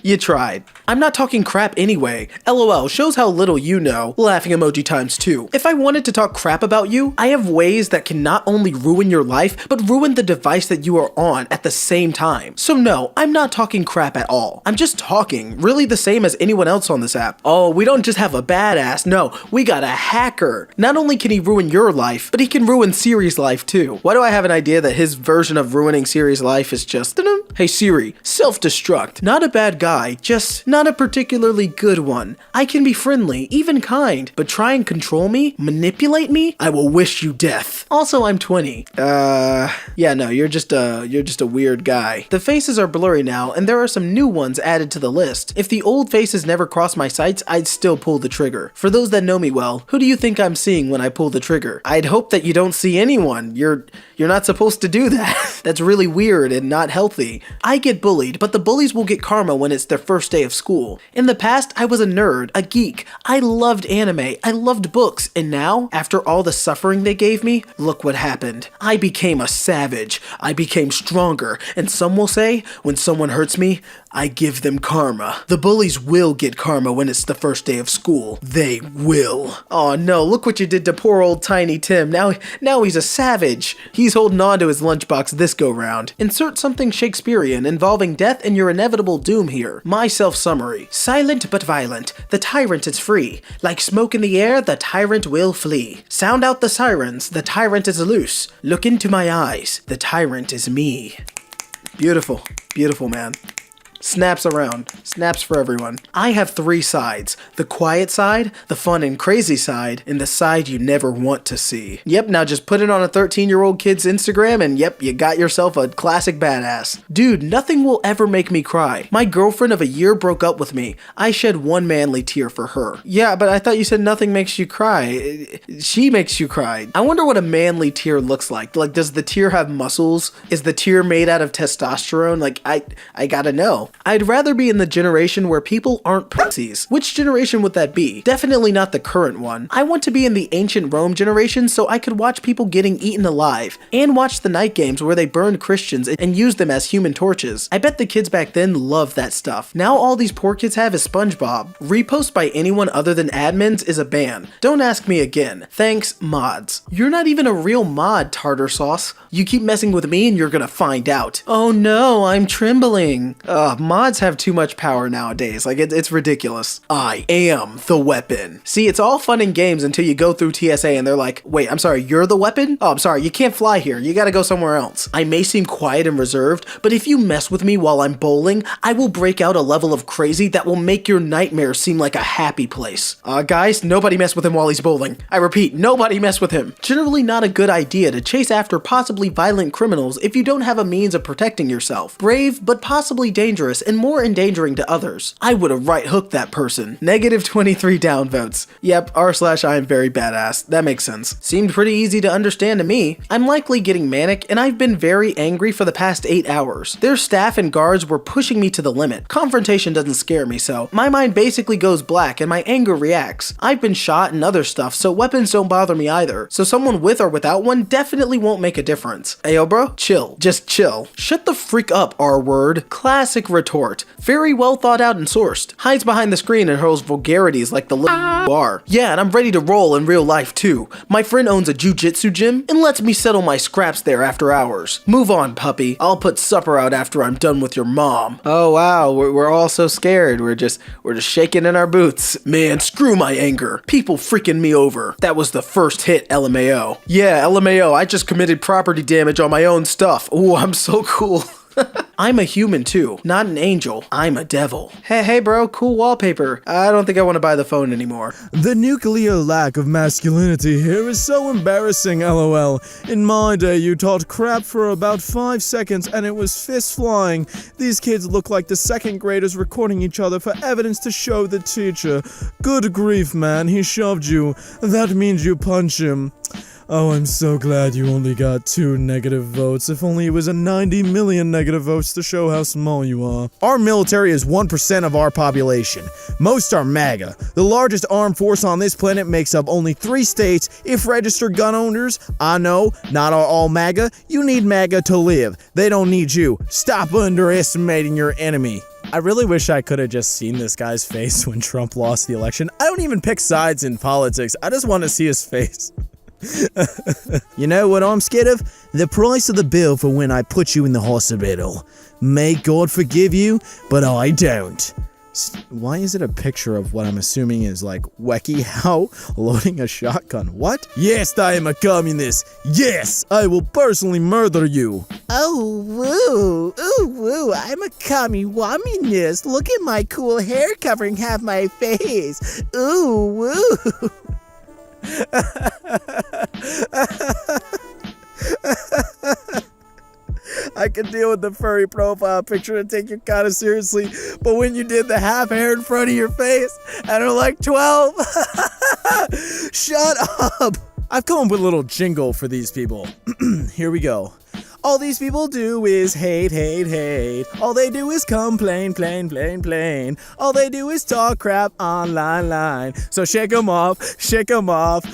F: You tried. I'm not talking crap anyway. LOL shows how little you know. Laughing emoji times 2. If I wanted to talk crap about you, I have ways that can not only ruin your life, but ruin the device that you are on at the same time. So no, I'm not talking crap at all. I'm just talking, really the same as anyone else on this app. Oh, we don't just have a badass, no, we got a hacker. Not only can he ruin your life, but he can ruin Siri's life too. Why do I have an idea that his version of ruining Siri's life is just, hey Siri, self-destruct. Not a bad guy, just not a particularly good one. I can be friendly, even kind, but try and control me, manipulate me, I will wish you death. Also, I'm 20. Yeah, no, you're just a weird guy. The faces are blurry now, and there are some new ones added to the list. If the old faces never crossed my sights, I'd still pull the trigger. For those that know me well, who do you think I'm seeing when I pull the trigger? I'd hope that you don't see anyone. You're not supposed to do that. That's really weird and not healthy. I get bullied, but the bullies will get karma when it's their first day of school. In the past, I was a nerd, a geek. I loved anime, I loved books, and now, after all the suffering they gave me, look what happened. I became a savage. I became stronger, and some will say, when someone hurts me, I give them karma. The bullies will get karma when it's the first day of school. They will. Oh no, look what you did to poor old Tiny Tim. Now he's a savage. He's holding on to his lunchbox this go round. Insert something Shakespearean involving death and your inevitable doom here. My self-summary. Silent but violent. The tyrant is free. Like smoke in the air, the tyrant will flee. Sound out the sirens. The tyrant is loose. Look into my eyes. The tyrant is me. Beautiful. Beautiful, man. Snaps around. Snaps for everyone. I have 3 sides. The quiet side, the fun and crazy side, and the side you never want to see. Yep, now just put it on a 13-year-old kid's Instagram and yep, you got yourself a classic badass. Dude, nothing will ever make me cry. My girlfriend of a year broke up with me. I shed one manly tear for her. Yeah, but I thought you said nothing makes you cry. She makes you cry. I wonder what a manly tear looks like. Like, does the tear have muscles? Is the tear made out of testosterone? Like, I gotta know. though. I'd rather be in the generation where people aren't pussies. Which generation would that be? Definitely not the current one. I want to be in the ancient Rome generation so I could watch people getting eaten alive, and watch the night games where they burned Christians and used them as human torches. I bet the kids back then loved that stuff. Now all these poor kids have is SpongeBob. Repost by anyone other than admins is a ban. Don't ask me again. Thanks, mods. You're not even a real mod, tartar sauce. You keep messing with me and you're gonna find out. Oh no, I'm trembling. Mods have too much power nowadays. Like, it's ridiculous. I am the weapon. See, it's all fun and games until you go through TSA and they're like, wait, I'm sorry, you're the weapon? Oh, I'm sorry, you can't fly here. You gotta go somewhere else. I may seem quiet and reserved, but if you mess with me while I'm bowling, I will break out a level of crazy that will make your nightmare seem like a happy place. Guys, nobody mess with him while he's bowling. I repeat, nobody mess with him. Generally not a good idea to chase after possibly violent criminals if you don't have a means of protecting yourself. Brave, but possibly dangerous and more endangering to others. I would have right hooked that person. Negative 23 downvotes. Yep, r/IAMVERYBADA. That makes sense. Seemed pretty easy to understand to me. I'm likely getting manic and I've been very angry for the past 8 hours. Their staff and guards were pushing me to the limit. Confrontation doesn't scare me, so my mind basically goes black and my anger reacts. I've been shot and other stuff, so weapons don't bother me either. So someone with or without one definitely won't make a difference. Ayo bro, chill. Just chill. Shut the freak up, R-word. Classic retort. Very well thought out and sourced. Hides behind the screen and hurls vulgarities like the little are. Yeah, and I'm ready to roll in real life too. My friend owns a jujitsu gym and lets me settle my scraps there after hours. Move on, puppy. I'll put supper out after I'm done with your mom. Oh wow, we're all so scared. We're just shaking in our boots. Man, screw my anger. People freaking me over. That was the first hit, LMAO. Yeah, LMAO, I just committed property damage on my own stuff. Ooh, I'm so cool. I'm a human too, not an angel. I'm a devil. Hey bro, cool wallpaper. I don't think I want to buy the phone anymore.
A: The nuclear lack of masculinity here is so embarrassing, lol. In my day, you taught crap for about 5 seconds and it was fists flying. These kids look like the second graders recording each other for evidence to show the teacher. Good grief, man, he shoved you. That means you punch him. Oh, I'm so glad you only got 2 negative votes. If only it was a 90 million negative votes to show how small you are. Our military is 1% of our population. Most are MAGA. The largest armed force on this planet makes up only 3 states if registered gun owners. I know, not all MAGA. You need MAGA to live. They don't need you. Stop underestimating your enemy. I really wish I could have just seen this guy's face when Trump lost the election. I don't even pick sides in politics. I just want to see his face. You know what I'm scared of? The price of the bill for when I put you in the hospital. May God forgive you, but I don't. Why is it a picture of what I'm assuming is like Wacky How loading a shotgun? What? Yes, I am a communist. Yes, I will personally murder you.
B: Oh, woo. Ooh, woo. I'm a communist. Look at my cool hair covering half my face. Ooh, woo.
A: I can deal with the furry profile picture and take you kind of seriously, but when you did the half hair in front of your face and are like 12, shut up. I've come up with a little jingle for these people. Here we go. All these people do is hate, hate, hate. All they do is complain, plain, plain, plain. All they do is talk crap online, line. So shake 'em off, shake 'em off.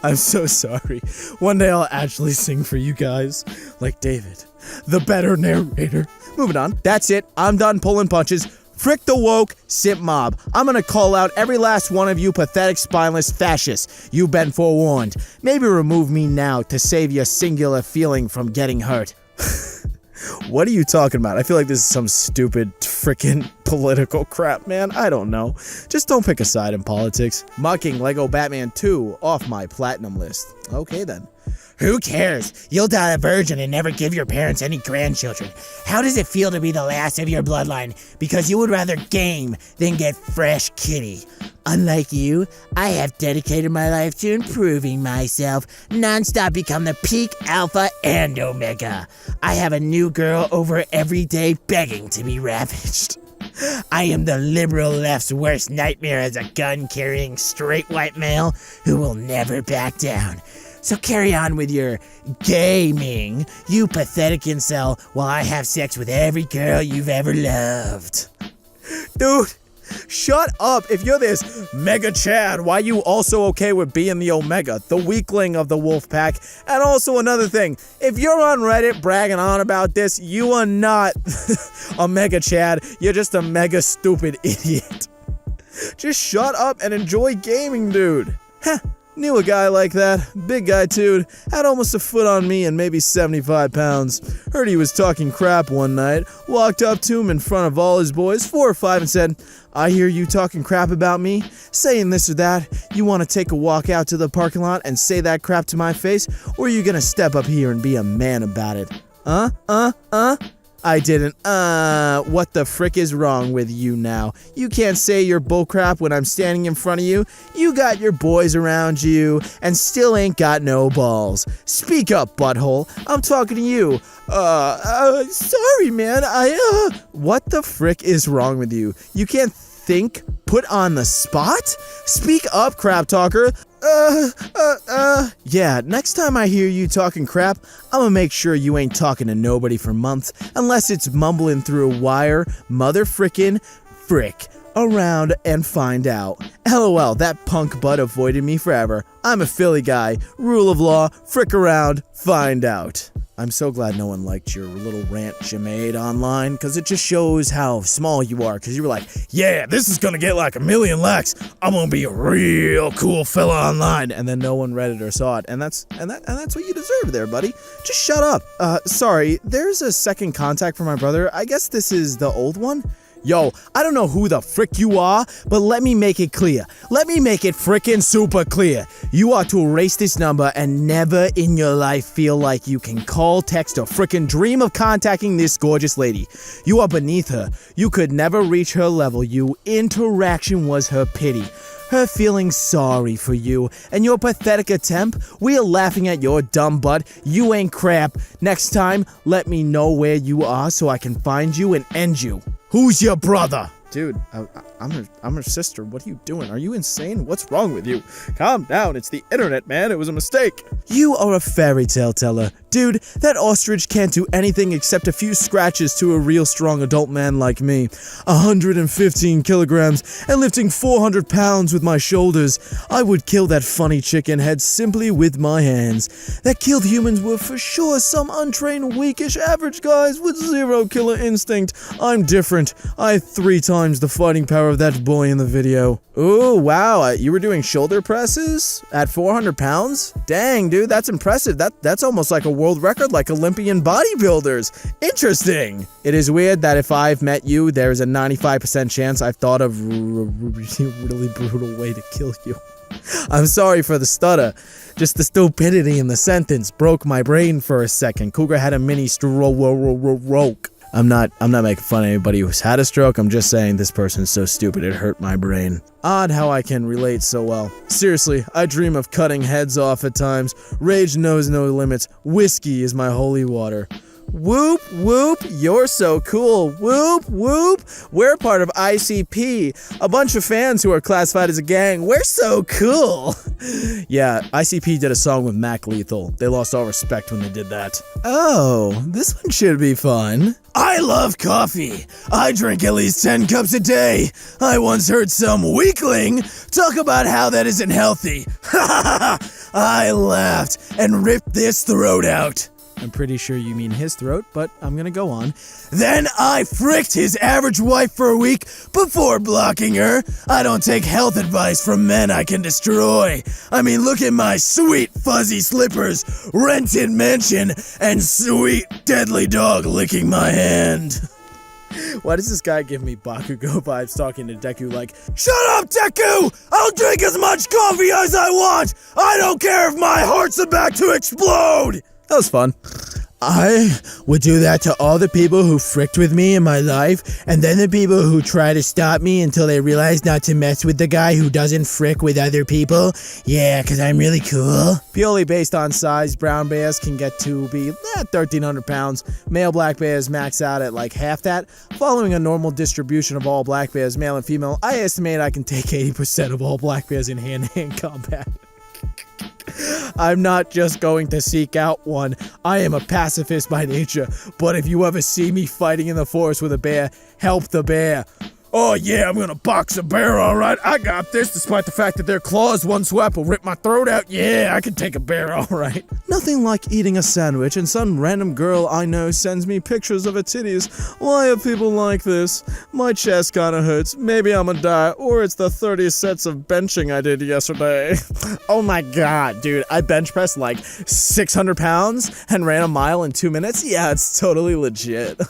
A: I'm so sorry. One day I'll actually sing for you guys, like David, the better narrator. Moving on. That's it. I'm done pulling punches. Frick the woke simp mob. I'm gonna call out every last one of you pathetic spineless fascists. You've been forewarned. Maybe remove me now to save your singular feeling from getting hurt. What are you talking about? I feel like this is some stupid frickin' political crap, man. I don't know. Just don't pick a side in politics. Mucking Lego Batman 2 off my platinum list. Okay then.
B: Who cares? You'll die a virgin and never give your parents any grandchildren. How does it feel to be the last of your bloodline? Because you would rather game than get fresh kitty. Unlike you, I have dedicated my life to improving myself, non-stop become the peak alpha and omega. I have a new girl over every day begging to be ravaged. I am the liberal left's worst nightmare as a gun-carrying straight white male who will never back down. So carry on with your gaming, you pathetic incel, while I have sex with every girl you've ever loved.
A: Dude, shut up. If you're this Mega Chad, why you also okay with being the Omega, the weakling of the wolf pack? And also another thing, if you're on Reddit bragging on about this, you are not a Mega Chad. You're just a mega stupid idiot. Just shut up and enjoy gaming, dude. Heh. Knew a guy like that. Big guy, too. Had almost a foot on me and maybe 75 pounds. Heard he was talking crap one night. Walked up to him in front of all his boys, 4 or 5, and said, I hear you talking crap about me, saying this or that. You want to take a walk out to the parking lot and say that crap to my face? Or are you going to step up here and be a man about it? I didn't. What the frick is wrong with you now? You can't say your bullcrap when I'm standing in front of you. You got your boys around you and still ain't got no balls. Speak up, butthole. I'm talking to you. Sorry, man. What the frick is wrong with you? You can't think? Put on the spot? Speak up, crap talker. Yeah, next time I hear you talking crap, I'ma make sure you ain't talking to nobody for months, unless it's mumbling through a wire, mother frickin' frick. Around and find out. LOL, that punk butt avoided me forever. I'm a Philly guy. Rule of law, frick around, find out. I'm so glad no one liked your little rant you made online, because it just shows how small you are, because you were like, yeah, this is going to get like 1 million likes. I'm going to be a real cool fella online. And then no one read it or saw it, and that's what you deserve there, buddy. Just shut up. Sorry, there's a second contact from my brother. I guess this is the old one? Yo, I don't know who the frick you are, but let me make it clear. Let me make it frickin' super clear. You are to erase this number and never in your life feel like you can call, text, or frickin' dream of contacting this gorgeous lady. You are beneath her. You could never reach her level. Your interaction was her pity. Her feeling sorry for you, and your pathetic attempt, we are laughing at your dumb butt. You ain't crap. Next time, let me know where you are so I can find you and end you. Who's your brother? Dude, I'm her sister. What are you doing? Are you insane? What's wrong with you? Calm down. It's the internet, man. It was a mistake. You are a fairy tale teller. Dude, that ostrich can't do anything except a few scratches to a real strong adult man like me. 115 kilograms and lifting 400 pounds with my shoulders. I would kill that funny chicken head simply with my hands. That killed humans were for sure some untrained, weakish, average guys with zero killer instinct. I'm different. I have 3 times the fighting power of that boy in the video. Ooh, wow, you were doing shoulder presses at 400 pounds? Dang, dude, that's impressive. That's almost like a world record, like Olympian bodybuilders. Interesting. It is weird that if I've met you, there is a 95% chance I've thought of a really brutal way to kill you. I'm sorry for the stutter. Just the stupidity in the sentence broke my brain for a second. Cougar had a mini stroke. I'm not making fun of anybody who's had a stroke. I'm just saying this person's so stupid it hurt my brain. Odd how I can relate so well. Seriously, I dream of cutting heads off at times. Rage knows no limits. Whiskey is my holy water. Whoop, whoop, you're so cool. Whoop, whoop. We're part of ICP, a bunch of fans who are classified as a gang. We're so cool. Yeah, ICP did a song with Mac Lethal. They lost all respect when they did that. Oh, this one should be fun. I love coffee. I drink at least 10 cups a day. I once heard some weakling talk about how that isn't healthy. I laughed and ripped this throat out. I'm pretty sure you mean his throat, but I'm gonna go on. Then I fricked his average wife for a week before blocking her. I don't take health advice from men I can destroy. I mean, look at my sweet fuzzy slippers, rented mansion, and sweet deadly dog licking my hand. Why does this guy give me Bakugo vibes talking to Deku like, shut up, Deku! I'll drink as much coffee as I want! I don't care if my heart's about to explode! That was fun. I would do that to all the people who fricked with me in my life, and then the people who try to stop me until they realize not to mess with the guy who doesn't frick with other people. Yeah, because I'm really cool. Purely based on size, brown bears can get to be 1,300 pounds. Male black bears max out at like half that. Following a normal distribution of all black bears, male and female, I estimate I can take 80% of all black bears in hand-to-hand combat. I'm not just going to seek out one. I am a pacifist by nature, but if you ever see me fighting in the forest with a bear, help the bear. Oh yeah, I'm gonna box a bear, alright. I got this, despite the fact that their claws one swipe will rip my throat out. Yeah, I can take a bear, alright. Nothing like eating a sandwich and some random girl I know sends me pictures of her titties. Why are people like this? My chest kinda hurts. Maybe I'm gonna die, or it's the 30 sets of benching I did yesterday. Oh my god, dude, I bench pressed like 600 pounds and ran a mile in 2 minutes? Yeah, it's totally legit.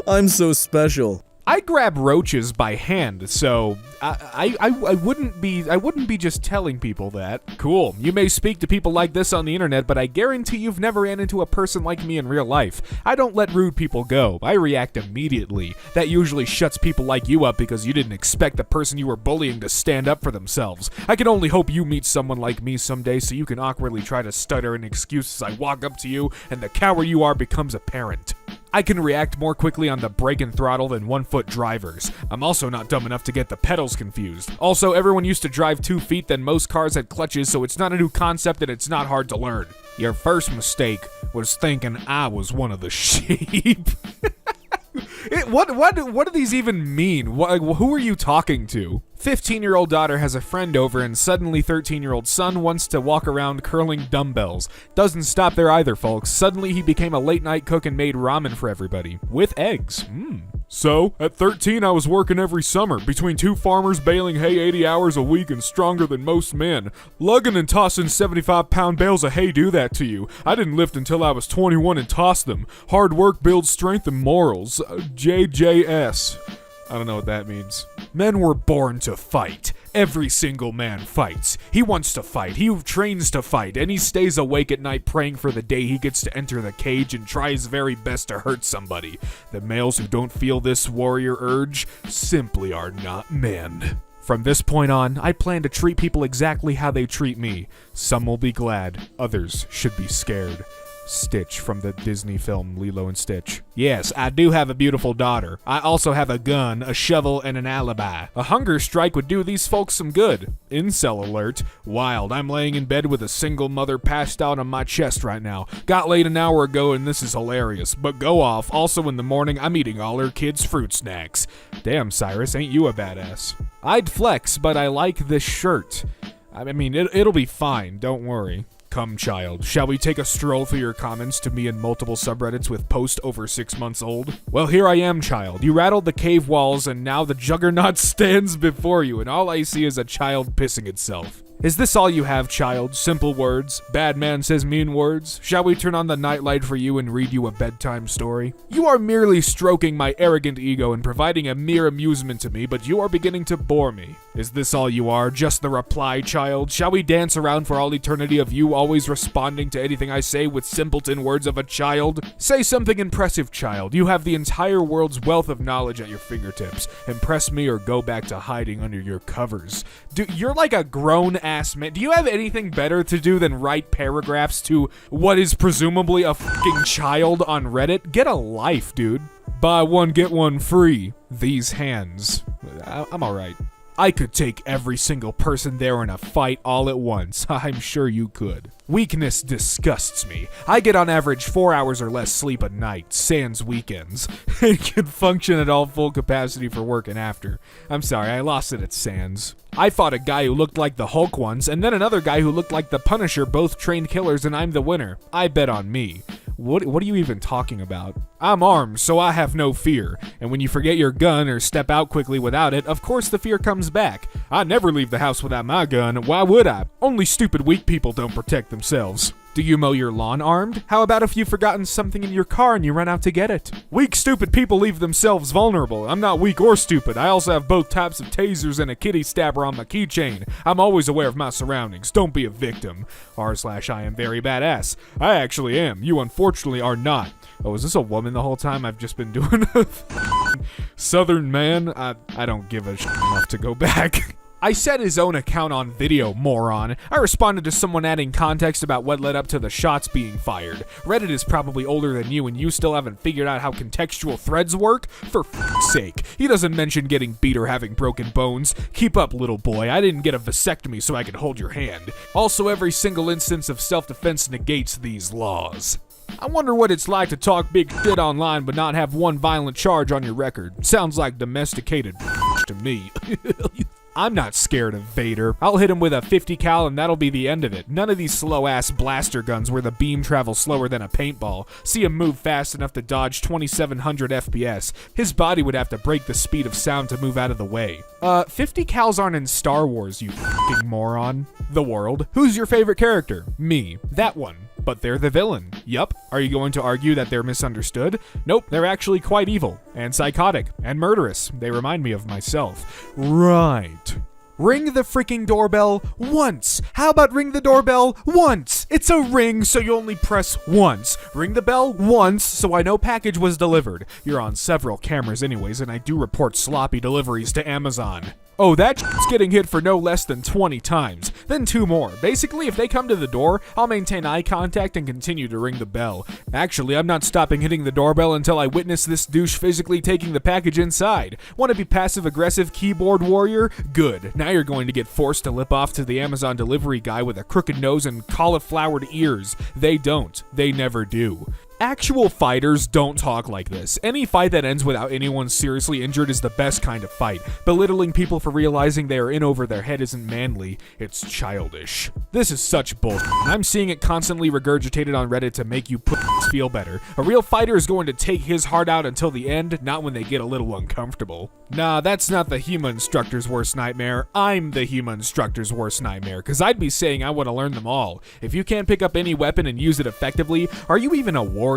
A: I'm so special.
D: I grab roaches by hand, so I wouldn't be just telling people that. Cool. You may speak to people like this on the internet, but I guarantee you've never ran into a person like me in real life. I don't let rude people go. I react immediately. That usually shuts people like you up because you didn't expect the person you were bullying to stand up for themselves. I can only hope you meet someone like me someday so you can awkwardly try to stutter an excuse as I walk up to you and the coward you are becomes apparent. I can react more quickly on the brake and throttle than 1-foot drivers. I'm also not dumb enough to get the pedals confused. Also, everyone used to drive 2 feet, then most cars had clutches, so it's not a new concept and it's not hard to learn. Your first mistake was thinking I was one of the sheep. What do these even mean? Who are you talking to? 15-year-old daughter has a friend over and suddenly 13-year-old son wants to walk around curling dumbbells. Doesn't stop there either, folks. Suddenly he became a late-night cook and made ramen for everybody. With eggs. So, at 13 I was working every summer, between 2 farmers baling hay 80 hours a week and stronger than most men. Lugging and tossing 75-pound bales of hay do that to you. I didn't lift until I was 21 and tossed them. Hard work builds strength and morals. JJS. I don't know what that means. Men were born to fight. Every single man fights. He wants to fight. He trains to fight. And he stays awake at night praying for the day he gets to enter the cage and try his very best to hurt somebody. The males who don't feel this warrior urge simply are not men. From this point on, I plan to treat people exactly how they treat me. Some will be glad. Others should be scared. Stitch from the Disney film Lilo and Stitch. Yes, I do have a beautiful daughter. I also have a gun, a shovel, and an alibi. A hunger strike would do these folks some good. Incel alert. Wild. I'm laying in bed with a single mother passed out on my chest right now. Got laid an hour ago and this is hilarious. But go off. Also in the morning, I'm eating all her kids' fruit snacks. Damn, Cyrus, ain't you a badass? I'd flex, but I like this shirt. I mean, it'll be fine. Don't worry. Come, child. Shall we take a stroll through your comments to me in multiple subreddits with post over 6 months old? Well, here I am, child. You rattled the cave walls, and now the juggernaut stands before you, and all I see is a child pissing itself. Is this all you have, child? Simple words? Bad man says mean words? Shall we turn on the nightlight for you and read you a bedtime story? You are merely stroking my arrogant ego and providing a mere amusement to me, but you are beginning to bore me. Is this all you are? Just the reply, child? Shall we dance around for all eternity of you always responding to anything I say with simpleton words of a child? Say something impressive, child. You have the entire world's wealth of knowledge at your fingertips. Impress me or go back to hiding under your covers. You're like a grown-ass man. Do you have anything better to do than write paragraphs to what is presumably a fucking child on Reddit? Get a life, dude. Buy one, get one free. These hands. I'm alright. I could take every single person there in a fight all at once. I'm sure you could. Weakness disgusts me. I get on average 4 hours or less sleep a night, sans weekends, and can function at all full capacity for work and after. I'm sorry, I lost it at sans. I fought a guy who looked like the Hulk once, and then another guy who looked like the Punisher, both trained killers, and I'm the winner. I bet on me. What are you even talking about? I'm armed, so I have no fear. And when you forget your gun or step out quickly without it, of course the fear comes back. I never leave the house without my gun. Why would I? Only stupid weak people don't protect themselves. Do you mow your lawn armed? How about if you've forgotten something in your car and you run out to get it? Weak, stupid people leave themselves vulnerable. I'm not weak or stupid. I also have both types of tasers and a kitty stabber on my keychain. I'm always aware of my surroundings. Don't be a victim. r/IAMVERYBADA. I actually am. You unfortunately are not. Oh, is this a woman the whole time? I've just been doing a Southern man? I don't give a shit enough to go back. I said his own account on video, moron. I responded to someone adding context about what led up to the shots being fired. Reddit is probably older than you and you still haven't figured out how contextual threads work? For f***'s sake. He doesn't mention getting beat or having broken bones. Keep up, little boy. I didn't get a vasectomy so I could hold your hand. Also, every single instance of self-defense negates these laws. I wonder what it's like to talk big shit online but not have one violent charge on your record. Sounds like domesticated to me. I'm not scared of Vader. I'll hit him with a 50 cal and that'll be the end of it. None of these slow-ass blaster guns where the beam travels slower than a paintball. See him move fast enough to dodge 2700 FPS. His body would have to break the speed of sound to move out of the way. 50 cals aren't in Star Wars, you fucking moron. The world. Who's your favorite character? Me. That one. But they're the villain. Yup. Are you going to argue that they're misunderstood? Nope, they're actually quite evil, and psychotic, and murderous. They remind me of myself. Right. Ring the freaking doorbell once. How about ring the doorbell once? It's a ring, so you only press once. Ring the bell once, so I know package was delivered. You're on several cameras anyways, and I do report sloppy deliveries to Amazon. Oh, that shit's getting hit for no less than 20 times. Then 2 more. Basically, if they come to the door, I'll maintain eye contact and continue to ring the bell. Actually, I'm not stopping hitting the doorbell until I witness this douche physically taking the package inside. Want to be passive-aggressive keyboard warrior? Good. Now you're going to get forced to lip off to the Amazon delivery guy with a crooked nose and cauliflowered ears. They don't. They never do. Actual fighters don't talk like this. Any fight that ends without anyone seriously injured is the best kind of fight. Belittling people for realizing they are in over their head isn't manly, it's childish. This is such bullshit. I'm seeing it constantly regurgitated on Reddit to make you feel better. A real fighter is going to take his heart out until the end, not when they get a little uncomfortable. Nah, that's not the HEMA instructor's worst nightmare. I'm the HEMA instructor's worst nightmare, because I'd be saying I want to learn them all. If you can't pick up any weapon and use it effectively, are you even a warrior?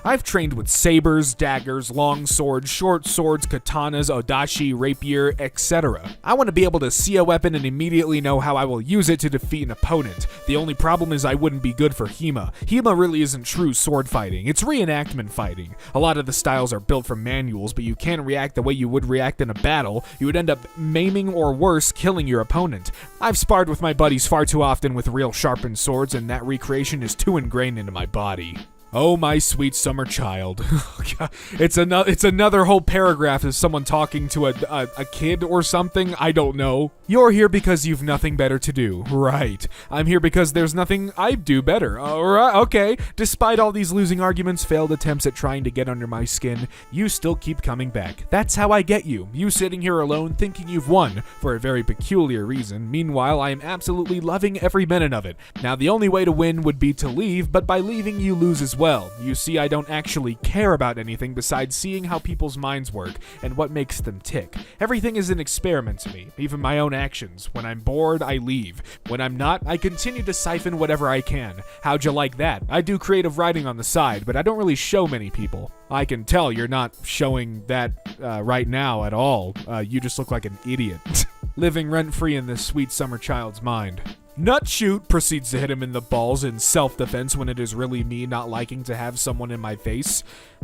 D: I've trained with sabers, daggers, long swords, short swords, katanas, odachi, rapier, etc. I want to be able to see a weapon and immediately know how I will use it to defeat an opponent. The only problem is I wouldn't be good for HEMA. HEMA really isn't true sword fighting. It's reenactment fighting. A lot of the styles are built from manuals, but you can't react the way you would react in a battle. You would end up maiming or worse, killing your opponent. I've sparred with my buddies far too often with real sharpened swords, and that recreation is too ingrained into my body. Oh, my sweet summer child. It's another whole paragraph of someone talking to a kid or something. I don't know. You're here because you've nothing better to do. Right. I'm here because there's nothing I do better. Alright, okay. Despite all these losing arguments, failed attempts at trying to get under my skin, you still keep coming back. That's how I get you. You sitting here alone thinking you've won, for a very peculiar reason. Meanwhile, I am absolutely loving every minute of it. Now, the only way to win would be to leave, but by leaving, you lose as well. You see, I don't actually care about anything besides seeing how people's minds work and what makes them tick. Everything is an experiment to me, even my own actions. When I'm bored, I leave. When I'm not, I continue to siphon whatever I can. How'd you like that? I do creative writing on the side, but I don't really show many people. I can tell you're not showing that right now at all. You just look like an idiot. Living rent-free in this sweet summer child's mind. Nutshoot proceeds to hit him in the balls in self-defense when it is really me not liking to have someone in my face.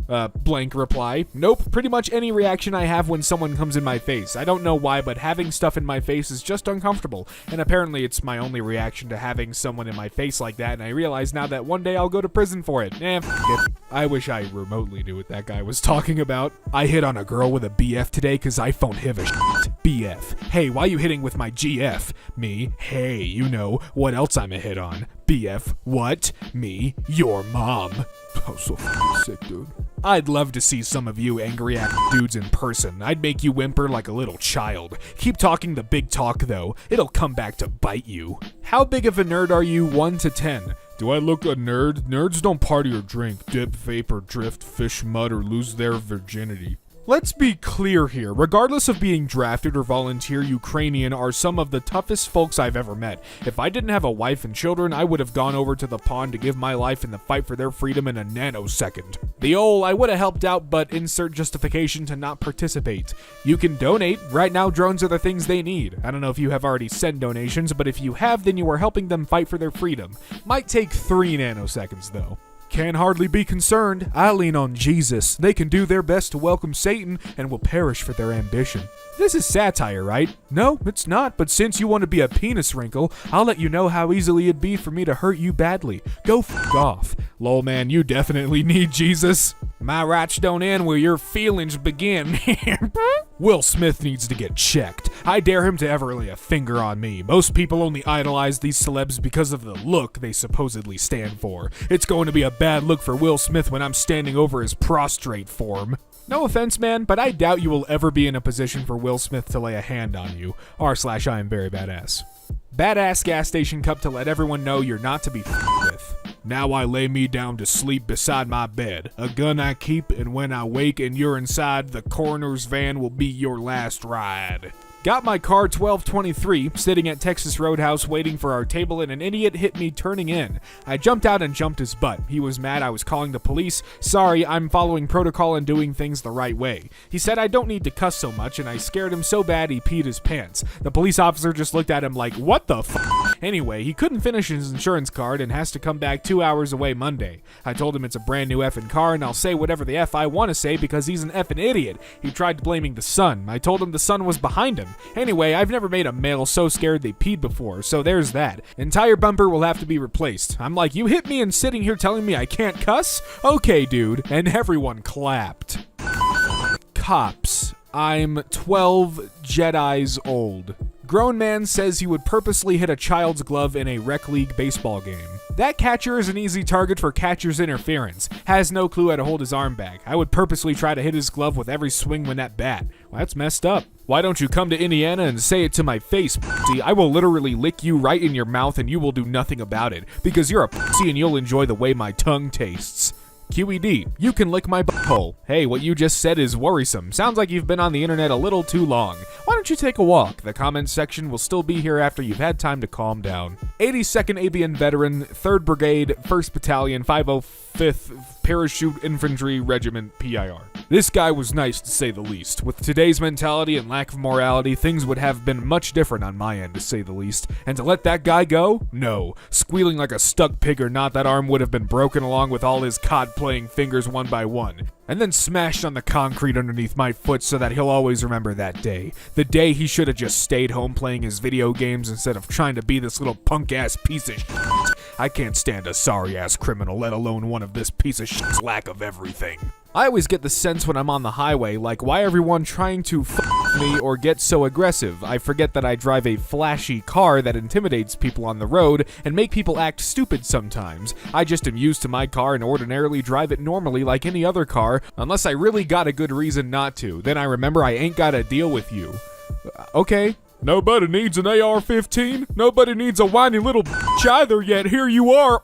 D: Blank reply. Nope, pretty much any reaction I have when someone comes in my face. I don't know why, but having stuff in my face is just uncomfortable. And apparently it's my only reaction to having someone in my face like that, and I realize now that one day I'll go to prison for it. F it. I wish I remotely knew what that guy was talking about. I hit on a girl with a BF today because I phone hiv a shit. BF. Hey, why you hitting with my GF? Me. Hey, you know what else I'm a hit on. BF. What? Me. Your mom. Oh, so fucking sick, dude. I'd love to see some of you angry ass dudes in person. I'd make you whimper like a little child. Keep talking the big talk, though. It'll come back to bite you. How big of a nerd are you, 1 to 10? Do I look a nerd? Nerds don't party or drink, dip, vape, or drift, fish mud, or lose their virginity. Let's be clear here. Regardless of being drafted or volunteer, Ukrainian are some of the toughest folks I've ever met. If I didn't have a wife and children, I would have gone over to the pond to give my life in the fight for their freedom in a nanosecond. I would have helped out, but insert justification to not participate. You can donate. Right now, drones are the things they need. I don't know if you have already sent donations, but if you have, then you are helping them fight for their freedom. Might take 3 nanoseconds, though. Can hardly be concerned. I lean on Jesus. They can do their best to welcome Satan and will perish for their ambition. This is satire, right? No, it's not, but since you want to be a penis wrinkle, I'll let you know how easily it'd be for me to hurt you badly. Go f*** off. Lol, man, you definitely need Jesus. My rights don't end where your feelings begin. Will Smith needs to get checked. I dare him to ever lay a finger on me. Most people only idolize these celebs because of the look they supposedly stand for. It's going to be a bad look for Will Smith when I'm standing over his prostrate form. No offense, man, but I doubt you will ever be in a position for Will Smith to lay a hand on you. r/IAMVERYBADASS. Badass gas station cup to let everyone know you're not to be with. Now I lay me down to sleep beside my bed. A gun I keep, and when I wake and you're inside, the coroner's van will be your last ride. Got my car 1223, sitting at Texas Roadhouse waiting for our table, and an idiot hit me turning in. I jumped out and jumped his butt. He was mad I was calling the police. Sorry, I'm following protocol and doing things the right way. He said I don't need to cuss so much, and I scared him so bad he peed his pants. The police officer just looked at him like, what the f***? Anyway, he couldn't finish his insurance card and has to come back 2 hours away Monday. I told him it's a brand new effing car, and I'll say whatever the F I want to say because he's an effing idiot. He tried blaming the sun. I told him the sun was behind him. Anyway, I've never made a male so scared they peed before, so there's that. Entire bumper will have to be replaced. I'm like, you hit me and sitting here telling me I can't cuss? Okay, dude. And everyone clapped. Cops. I'm 12 Jedis old. Grown man says he would purposely hit a child's glove in a rec league baseball game. That catcher is an easy target for catcher's interference. Has no clue how to hold his arm back. I would purposely try to hit his glove with every swing when that bat. Well, that's messed up. Why don't you come to Indiana and say it to my face, pussy? I will literally lick you right in your mouth and you will do nothing about it. Because you're a pussy and you'll enjoy the way my tongue tastes. QED, you can lick my butthole. Hey, what you just said is worrisome. Sounds like you've been on the internet a little too long. Why don't you take a walk? The comments section will still be here after you've had time to calm down. 82nd Avian Veteran, 3rd Brigade, 1st Battalion, 505th Parachute Infantry Regiment, PIR. This guy was nice to say the least. With today's mentality and lack of morality, things would have been much different on my end to say the least. And to let that guy go? No. Squealing like a stuck pig or not, that arm would have been broken along with all his cod-playing fingers one by one. And then smashed on the concrete underneath my foot so that he'll always remember that day. The day he should have just stayed home playing his video games instead of trying to be this little punk-ass piece of shit. I can't stand a sorry-ass criminal, let alone one of this piece of shit's lack of everything. I always get the sense when I'm on the highway, like, why everyone trying to f*** me or get so aggressive? I forget that I drive a flashy car that intimidates people on the road and make people act stupid sometimes. I just am used to my car and ordinarily drive it normally like any other car, unless I really got a good reason not to. Then I remember I ain't gotta deal with you. Okay. Nobody needs an AR-15. Nobody needs a whiny little bitch either, yet here you are.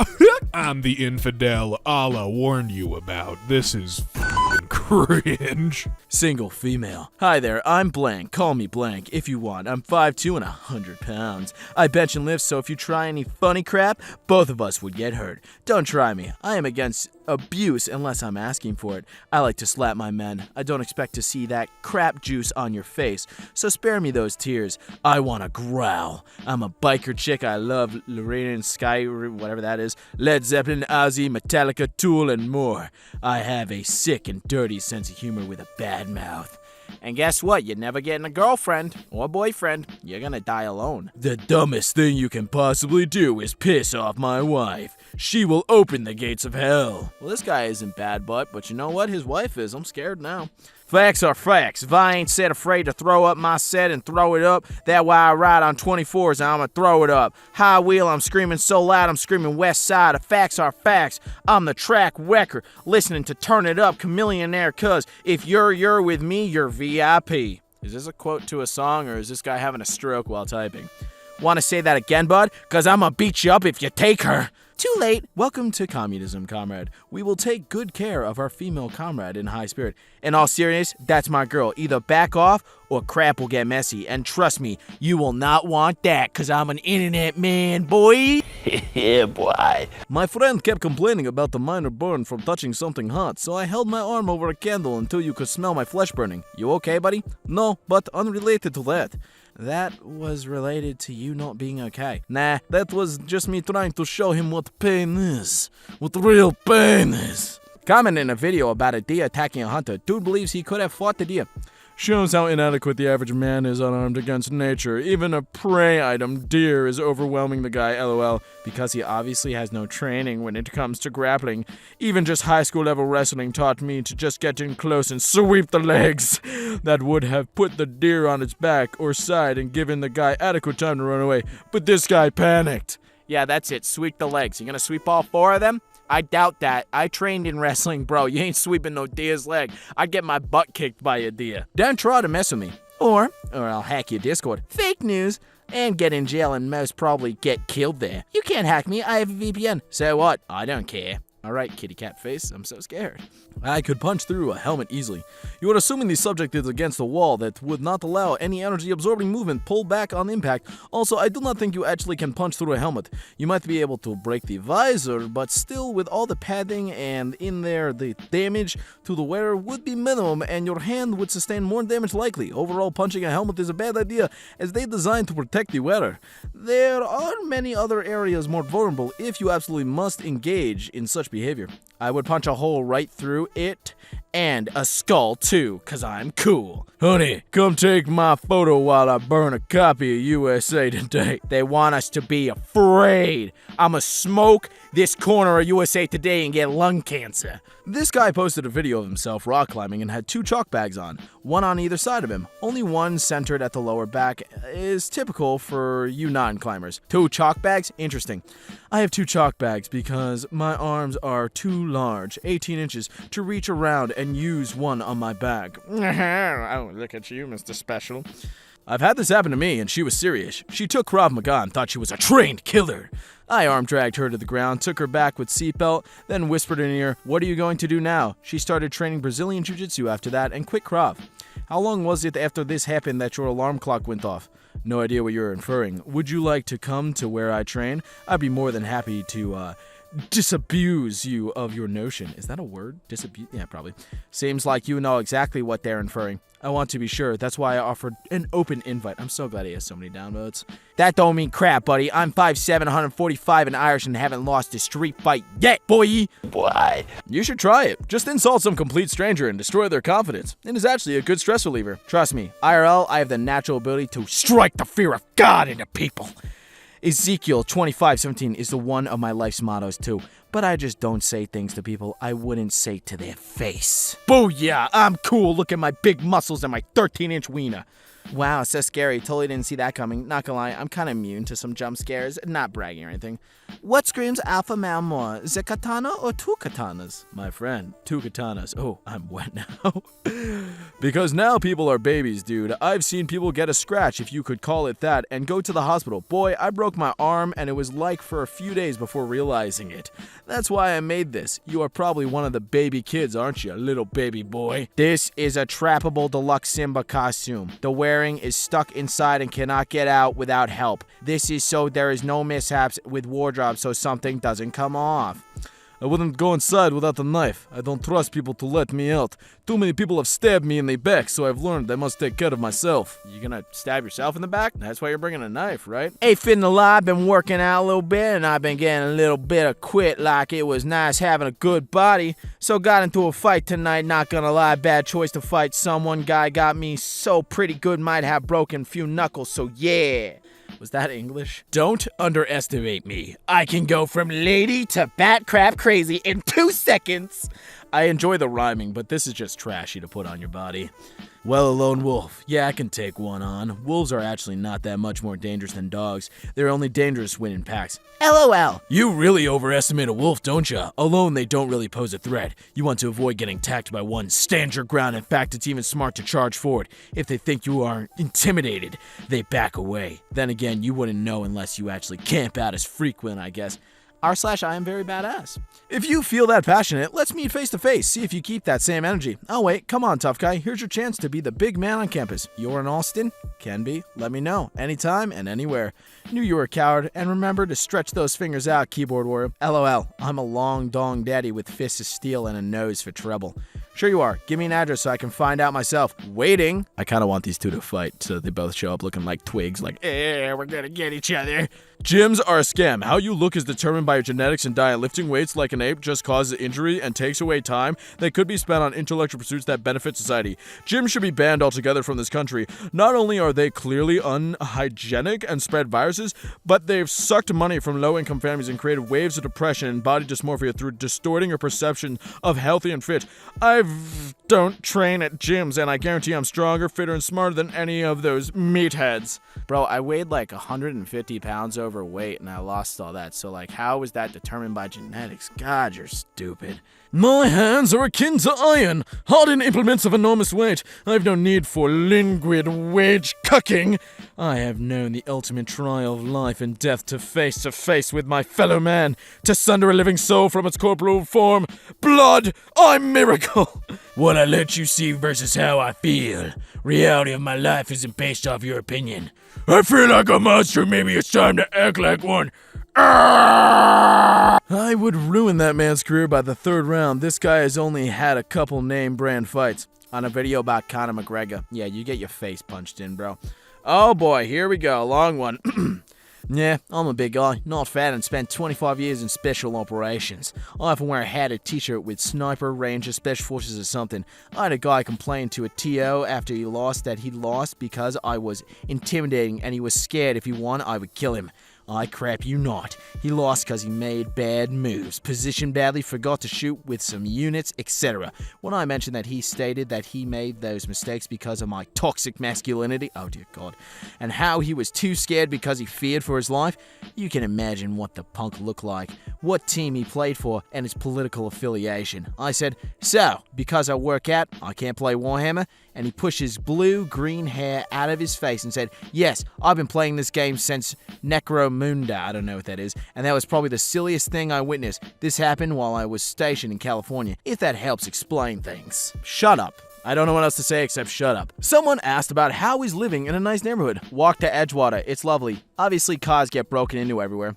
D: I'm the infidel Allah warned you about. This is f***ing cringe.
A: Single female. Hi there, I'm blank. Call me blank if you want. I'm 5'2" and 100 pounds. I bench and lift, so if you try any funny crap, both of us would get hurt. Don't try me. I am against abuse unless I'm asking for it. I like to slap my men. I don't expect to see that crap juice on your face, so spare me those tears. I want to growl. I'm a biker chick. I love Lorena and Sky, whatever that is, Led Zeppelin, Ozzy, Metallica, Tool, and more. I have a sick and dirty sense of humor with a bad mouth. And guess what? You're never getting a girlfriend or boyfriend. You're gonna die alone. The dumbest thing you can possibly do is piss off my wife. She will open the gates of hell. Well, this guy isn't bad, but you know what? His wife is. I'm scared now. Facts are facts. If I ain't set afraid to throw up my set and throw it up, that why I ride on 24s and I'ma throw it up. High wheel, I'm screaming so loud, I'm screaming west side. Of facts are facts. I'm the track wrecker, listening to Turn It Up, Chameleonaire, cuz if you're with me, you're VIP. Is this a quote to a song, or is this guy having a stroke while typing? Want to say that again, bud? Cuz I'ma beat you up if you take her. Too late. Welcome to communism, comrade. We will take good care of our female comrade in high spirit. In all seriousness, that's my girl. Either back off or crap will get messy. And trust me, you will not want that, cause I'm an internet man, boy.
B: Yeah, boy.
A: My friend kept complaining about the minor burn from touching something hot, so I held my arm over a candle until you could smell my flesh burning. You okay, buddy? No, but unrelated to that. That was related to you not being okay. Nah, that was just me trying to show him what pain is. What real pain is. Comment in a video about a deer attacking a hunter. Dude believes he could have fought the deer. Shows how inadequate the average man is unarmed against nature. Even a prey item, deer, is overwhelming the guy, lol. Because he obviously has no training when it comes to grappling. Even just high school level wrestling taught me to just get in close and sweep the legs. That would have put the deer on its back or side and given the guy adequate time to run away. But this guy panicked. Yeah, that's it. Sweep the legs. You gonna sweep all 4 of them? I doubt that. I trained in wrestling, bro. You ain't sweeping no deer's leg. I'd get my butt kicked by a deer. Don't try to mess with me. Or I'll hack your Discord. Fake news. And get in jail and most probably get killed there. You can't hack me. I have a VPN. So what? I don't care. Alright, kitty cat face, I'm so scared. I could punch through a helmet easily. You are assuming the subject is against a wall that would not allow any energy-absorbing movement pulled back on impact. Also, I do not think you actually can punch through a helmet. You might be able to break the visor, but still with all the padding and in there, the damage to the wearer would be minimum and your hand would sustain more damage likely. Overall, punching a helmet is a bad idea as they designed to protect the wearer. There are many other areas more vulnerable if you absolutely must engage in such behavior. I would punch a hole right through it and a skull too, cause I'm cool. Honey, come take my photo while I burn a copy of USA Today. They want us to be afraid. I'ma smoke this corner of USA Today and get lung cancer. This guy posted a video of himself rock climbing and had 2 chalk bags on, one on either side of him. Only one centered at the lower back is typical for you non-climbers. 2 chalk bags? Interesting. I have 2 chalk bags because my arms are too large, 18 inches, to reach around and use one on my back. Oh, look at you, Mr. Special. I've had this happen to me, and she was serious. She took Krav Maga and thought she was a trained killer. I arm dragged her to the ground, took her back with seatbelt, then whispered in her ear, "What are you going to do now?" She started training Brazilian Jiu-Jitsu after that and quit Krav. How long was it after this happened that your alarm clock went off? No idea what you're inferring. Would you like to come to where I train? I'd be more than happy to, disabuse you of your notion. Is that a word? Disabuse? Yeah, probably. Seems like you know exactly what they're inferring. I want to be sure. That's why I offered an open invite. I'm so glad he has so many downvotes. That don't mean crap, buddy. I'm 5'7", 145 and Irish and haven't lost a street fight yet, boy. Boy. You should try it. Just insult some complete stranger and destroy their confidence. It is actually a good stress reliever. Trust me. IRL, I have the natural ability to strike the fear of God into people. Ezekiel 25:17 is the one of my life's mottos too, but I just don't say things to people I wouldn't say to their face. Booyah! I'm cool. Look at my big muscles and my 13-inch wiener. Wow, so scary. Totally didn't see that coming. Not gonna lie, I'm kind of immune to some jump scares. Not bragging or anything. What screams alpha male more, the katana or 2 katanas? My friend, 2 katanas. Oh, I'm wet now. Because now people are babies, dude. I've seen people get a scratch, if you could call it that, and go to the hospital. Boy, I broke my arm, and it was like for a few days before realizing it. That's why I made this. You are probably one of the baby kids, aren't you, little baby boy? This is a trappable deluxe Simba costume. The wearing is stuck inside and cannot get out without help. This is so there is no mishaps with wardrobe so something doesn't come off. I wouldn't go inside without a knife. I don't trust people to let me out. Too many people have stabbed me in the back, so I've learned I must take care of myself. You gonna stab yourself in the back? That's why you're bringing a knife, right? Hey, Fitness, I've been working out a little bit, and I've been getting a little bit of quit like it was nice having a good body. So got into a fight tonight, not gonna lie, bad choice to fight someone. Guy got me so pretty good, might have broken a few knuckles, so yeah. Was that English? Don't underestimate me. I can go from lady to bat crap crazy in 2 seconds. I enjoy the rhyming, but this is just trashy to put on your body. Well, a lone wolf. Yeah, I can take one on. Wolves are actually not that much more dangerous than dogs. They're only dangerous when in packs. LOL. You really overestimate a wolf, don't ya? Alone, they don't really pose a threat. You want to avoid getting attacked by one. Stand your ground. In fact, it's even smart to charge forward. If they think you are intimidated, they back away. Then again, you wouldn't know unless you actually camp out as frequent, I guess. r/IAMVERYBADASS. If you feel that passionate, let's meet face to face. See if you keep that same energy. Oh wait, come on, tough guy. Here's your chance to be the big man on campus. You're in Austin? Can be. Let me know. Anytime and anywhere. Knew you were a coward, and remember to stretch those fingers out, keyboard warrior. LOL. I'm a long dong daddy with fists of steel and a nose for trouble. Sure you are. Give me an address so I can find out myself. Waiting. I kind of want these two to fight so they both show up looking like twigs, like, we're gonna get each other. Gyms are a scam. How you look is determined by your genetics and diet. Lifting weights like an ape just causes injury and takes away time that could be spent on intellectual pursuits that benefit society. Gyms should be banned altogether from this country. Not only are they clearly unhygienic and spread viruses, but they've sucked money from low-income families and created waves of depression and body dysmorphia through distorting your perception of healthy and fit. I don't train at gyms, and I guarantee I'm stronger, fitter, and smarter than any of those meatheads. Bro, I weighed like 150 pounds overweight, and I lost all that. So, like, how was that determined by genetics? God, you're stupid. My hands are akin to iron, hardened implements of enormous weight. I've no need for languid wage cucking. I have known the ultimate trial of life and death to face with my fellow man, to sunder a living soul from its corporeal form. Blood, I'm miracle.
B: What I let you see versus how I feel. Reality of my life isn't based off your opinion. I feel like a monster. Maybe it's time to act like one.
A: I would ruin that man's career by the third round. This guy has only had a couple name brand fights. On a video about Conor McGregor. Yeah, you get your face punched in, bro. Oh boy, here we go. Long one. Yeah, I'm a big guy, not fat, and spent 25 years in special operations. I often wear a hatted t-shirt with Sniper, Ranger, Special Forces or something. I had a guy complain to a TO after he lost that he lost because I was intimidating and he was scared if he won I would kill him. I crap you not. He lost because he made bad moves, positioned badly, forgot to shoot with some units, etc. When I mentioned that, he stated that he made those mistakes because of my toxic masculinity, oh dear God, and how he was too scared because he feared for his life. You can imagine what the punk looked like, what team he played for, and his political affiliation. I said, so, because I work out, I can't play Warhammer? And he pushed his blue-green hair out of his face and said, yes, I've been playing this game since Necromunda, I don't know what that is, and that was probably the silliest thing I witnessed. This happened while I was stationed in California, if that helps explain things. Shut up. I don't know what else to say except shut up. Someone asked about how he's living in a nice neighborhood. Walk to Edgewater, it's lovely. Obviously cars get broken into everywhere.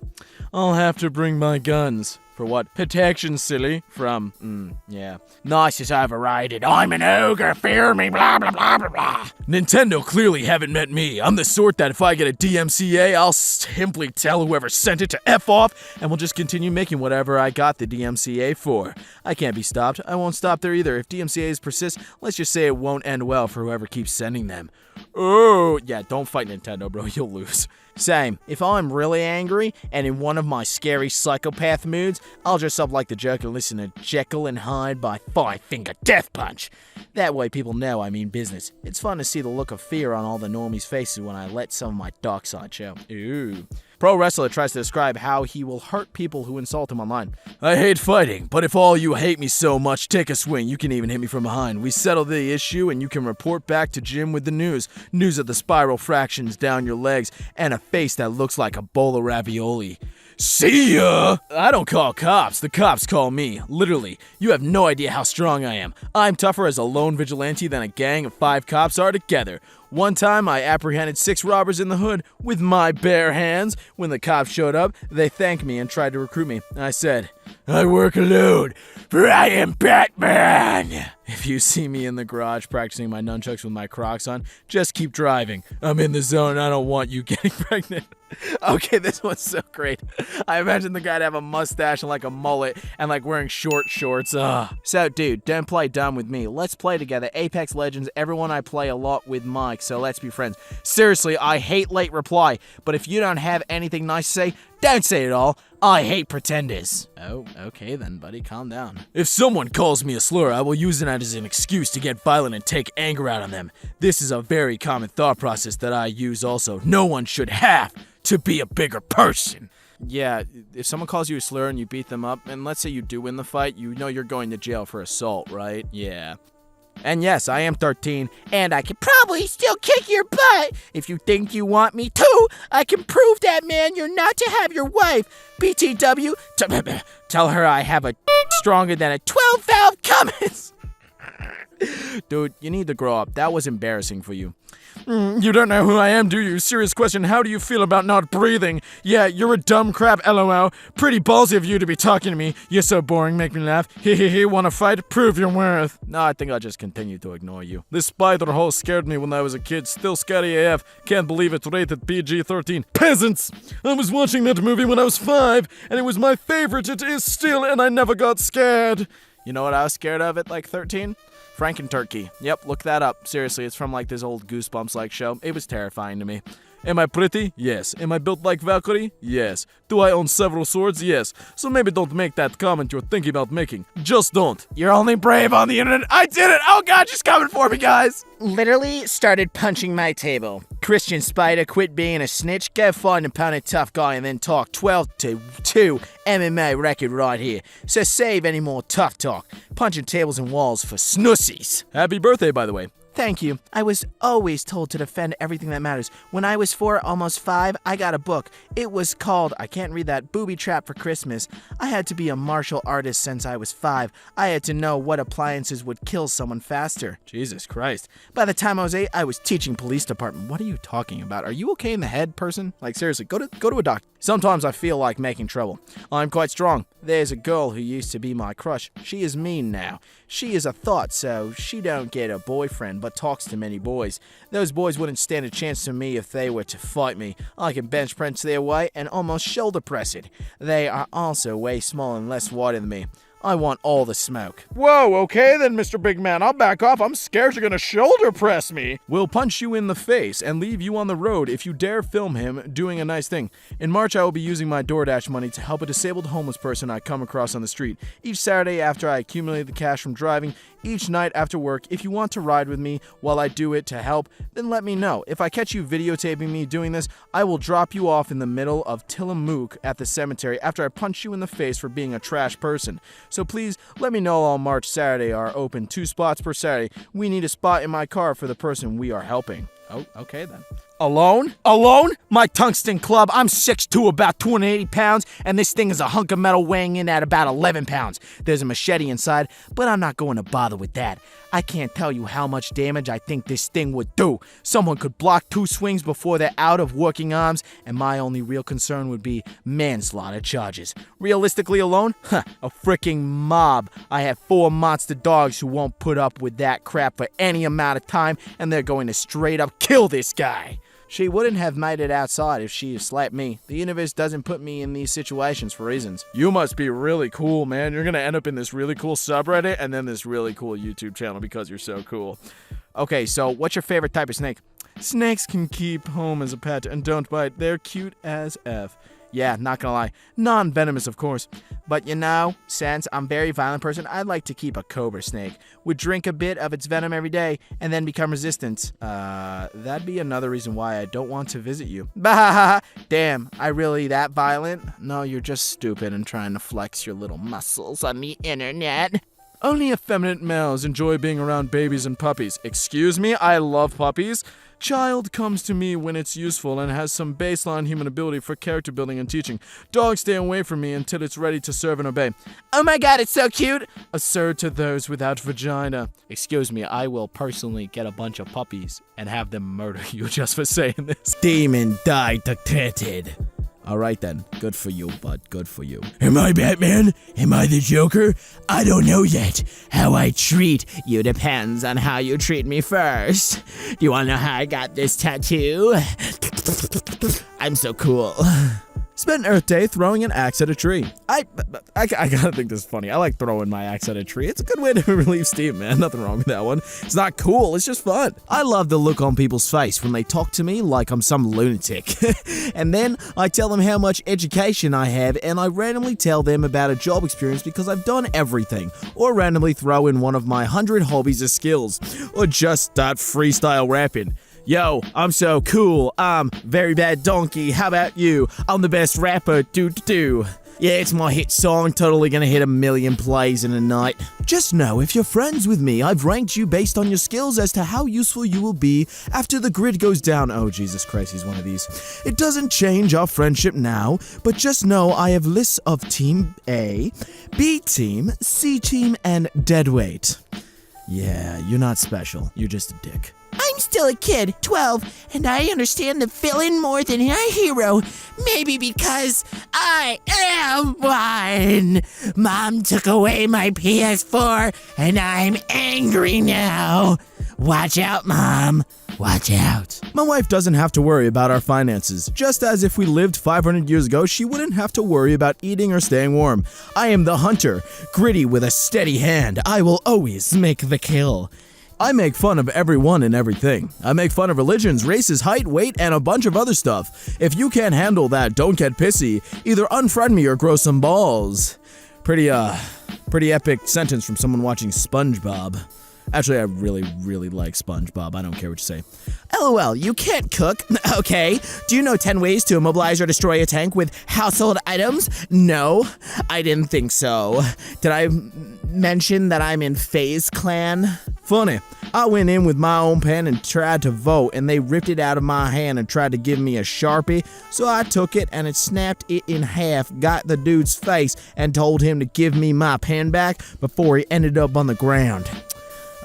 A: I'll have to bring my guns. For what? Protection, silly. From, yeah. Nice is overrated. I'm an ogre, fear me, blah, blah, blah, blah, blah. Nintendo clearly haven't met me. I'm the sort that if I get a DMCA, I'll simply tell whoever sent it to F off, and we'll just continue making whatever I got the DMCA for. I can't be stopped. I won't stop there either. If DMCAs persist, let's just say it won't end well for whoever keeps sending them. Oh, yeah, don't fight Nintendo, bro. You'll lose. Same. If I'm really angry and in one of my scary psychopath moods, I'll dress up like the Joker and listen to Jekyll and Hyde by Five Finger Death Punch. That way people know I mean business. It's fun to see the look of fear on all the normies' faces when I let some of my dark side show. Ooh. Pro wrestler tries to describe how he will hurt people who insult him online. I hate fighting, but if all you hate me so much, take a swing. You can even hit me from behind. We settle the issue and you can report back to Jim with the news. News of the spiral fractions down your legs and a face that looks like a bowl of ravioli. See ya! I don't call cops, the cops call me. Literally, you have no idea how strong I am. I'm tougher as a lone vigilante than a gang of 5 cops are together. One time, I apprehended 6 robbers in the hood with my bare hands. When the cops showed up, they thanked me and tried to recruit me. I said, I work alone, for I am Batman! If you see me in the garage practicing my nunchucks with my Crocs on, just keep driving. I'm in the zone, I don't want you getting pregnant. Okay, this one's so great. I imagine the guy to have a mustache and like a mullet and like wearing short shorts. So dude, don't play dumb with me. Let's play together. Apex Legends, everyone I play a lot with Mike, so let's be friends. Seriously, I hate late reply, but if you don't have anything nice to say, don't say it all. I hate pretenders. Oh, okay then, buddy, calm down. If someone calls me a slur, I will use it as an excuse to get violent and take anger out on them. This is a very common thought process that I use also. No one should have to be a bigger person. Yeah, if someone calls you a slur and you beat them up, and let's say you do win the fight, you know you're going to jail for assault, right? Yeah. And yes, I am 13.
B: And I can probably still kick your butt. If you think you want me to, I can prove that, man, you're not to have your wife. BTW,
A: Tell her I have a stronger than a 12-valve Cummins. Dude, you need to grow up. That was embarrassing for you. You don't know who I am, do you? Serious question, how do you feel about not breathing? Yeah, you're a dumb crap, LOL. Pretty ballsy of you to be talking to me. You're so boring, make me laugh. Hehehe, wanna fight? Prove your worth. No, I think I'll just continue to ignore you. This spider hole scared me when I was a kid. Still scary AF. Can't believe it's rated PG-13. Peasants! I was watching that movie when I was 5, and it was my favorite. It is still, and I never got scared. You know what I was scared of at like 13? Franken-turkey. Yep, look that up. Seriously, it's from like this old Goosebumps-like show. It was terrifying to me. Am I pretty? Yes. Am I built like Valkyrie? Yes. Do I own several swords? Yes. So maybe don't make that comment you're thinking about making. Just don't. You're only brave on the internet. I did it! Oh god, she's coming for me, guys!
B: literally started punching my table. Christian Spider, quit being a snitch, go find an opponent tough guy and then talk 12-2 MMA record right here. So save any more tough talk. Punching tables and walls for snussies.
A: Happy birthday, by the way.
B: Thank you. I was always told to defend everything that matters. When I was 4, almost 5, I got a book. It was called, I can't read that, Booby Trap for Christmas. I had to be a martial artist since I was 5. I had to know what appliances would kill someone faster.
A: Jesus Christ.
B: By the time I was 8, I was teaching police department.
A: What are you talking about? Are you okay in the head, person? Like, seriously, go to a doctor. Sometimes I feel like making trouble. I'm quite strong. There's a girl who used to be my crush. She is mean now. She is a thought, so she don't get a boyfriend, but talks to many boys. Those boys wouldn't stand a chance to me if they were to fight me. I can bench press their way and almost shoulder press it. They are also way smaller and less wide than me. I want all the smoke.
D: Whoa, okay then, Mr. Big Man. I'll back off. I'm scared you're gonna shoulder press me.
A: We'll punch you in the face and leave you on the road if you dare film him doing a nice thing. In March, I will be using my DoorDash money to help a disabled homeless person I come across on the street. Each Saturday after I accumulate the cash from driving, each night after work, if you want to ride with me while I do it to help, then let me know. If I catch you videotaping me doing this, I will drop you off in the middle of Tillamook at the cemetery after I punch you in the face for being a trash person. So please, let me know all March Saturday are open 2 spots per Saturday. We need a spot in my car for the person we are helping. Oh, okay then. Alone? Alone? My tungsten club, I'm 6'2", about 280 pounds, and this thing is a hunk of metal weighing in at about 11 pounds. There's a machete inside, but I'm not going to bother with that. I can't tell you how much damage I think this thing would do. Someone could block 2 swings before they're out of working arms, and my only real concern would be manslaughter charges. Realistically alone? Huh, a freaking mob. I have 4 monster dogs who won't put up with that crap for any amount of time, and they're going to straight up kill this guy. She wouldn't have made it outside if she had slapped me. The universe doesn't put me in these situations for reasons. You must be really cool, man. You're gonna end up in this really cool subreddit and then this really cool YouTube channel because you're so cool. Okay, so what's your favorite type of snake? Snakes can keep home as a pet and don't bite. They're cute as F. Yeah, not gonna lie. Non-venomous, of course. But you know, since I'm a very violent person, I'd like to keep a cobra snake. Would drink a bit of its venom every day and then become resistant. That'd be another reason why I don't want to visit you. Bah! Damn, I really that violent? No, you're just stupid and trying to flex your little muscles on the internet. Only effeminate males enjoy being around babies and puppies. Excuse me, I love puppies. Child comes to me when it's useful and has some baseline human ability for character building and teaching. Dogs stay away from me until it's ready to serve and obey. Oh my god, it's so cute! Absurd to those without vagina. Excuse me, I will personally get a bunch of puppies and have them murder you just for saying this. Demon die detected. Alright then, good for you, bud, good for you.
B: Am I Batman? Am I the Joker? I don't know yet. How I treat you depends on how you treat me first. Do you wanna know how I got this tattoo? I'm so cool.
A: Spent Earth Day throwing an axe at a tree. I gotta think this is funny. I like throwing my axe at a tree. It's a good way to relieve steam, man. Nothing wrong with that one. It's not cool, it's just fun. I love the look on people's face when they talk to me like I'm some lunatic. And then I tell them how much education I have, and I randomly tell them about a job experience because I've done everything. Or randomly throw in one of my 100 hobbies or skills. Or just start freestyle rapping. Yo, I'm so cool. I'm very bad donkey. How about you? I'm the best rapper. Do. Yeah, it's my hit song, totally gonna hit 1 million plays in a night. Just know, if you're friends with me, I've ranked you based on your skills as to how useful you will be after the grid goes down. Oh, Jesus Christ, he's one of these. It doesn't change our friendship now, but just know I have lists of Team A, B Team, C Team, and Deadweight. Yeah, you're not special. You're just a dick.
B: I'm still a kid, 12, and I understand the villain more than a hero. Maybe because I am one. Mom took away my PS4, and I'm angry now. Watch out, Mom. Watch out.
A: My wife doesn't have to worry about our finances, just as if we lived 500 years ago, she wouldn't have to worry about eating or staying warm. I am the hunter, gritty with a steady hand. I will always make the kill. I make fun of everyone and everything. I make fun of religions, races, height, weight, and a bunch of other stuff. If you can't handle that, don't get pissy. Either unfriend me or grow some balls. Pretty epic sentence from someone watching SpongeBob. Actually, I really like SpongeBob. I don't care what you say.
B: LOL, you can't cook? Okay. Do you know 10 ways to immobilize or destroy a tank with household items? No, I didn't think so. Did I mention that I'm in FaZe Clan?
A: Funny, I went in with my own pen and tried to vote, and they ripped it out of my hand and tried to give me a Sharpie, so I took it and it snapped it in half, got the dude's face, and told him to give me my pen back before he ended up on the ground.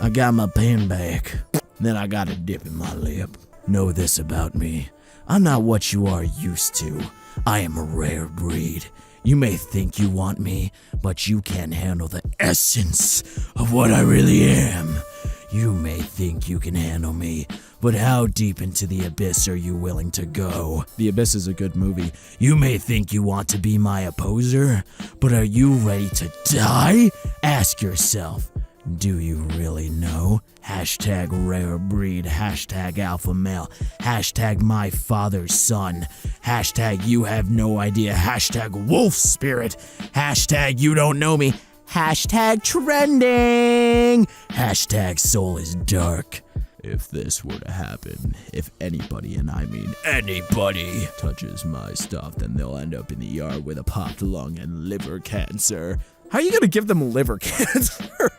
A: I got my pen back, then I got a dip in my lip. Know this about me, I'm not what you are used to. I am a rare breed. You may think you want me, but you can't handle the essence of what I really am. You may think you can handle me, but how deep into the abyss are you willing to go? The Abyss is a good movie. You may think you want to be my opposer, but are you ready to die? Ask yourself, do you really know? Hashtag rare breed, hashtag alpha male, hashtag my father's son, hashtag you have no idea, hashtag wolf spirit, hashtag you don't know me, hashtag trending, hashtag soul is dark. If this were to happen, if anybody, and I mean anybody, touches my stuff, then they'll end up in the yard with a popped lung and liver cancer. How are you gonna give them liver cancer?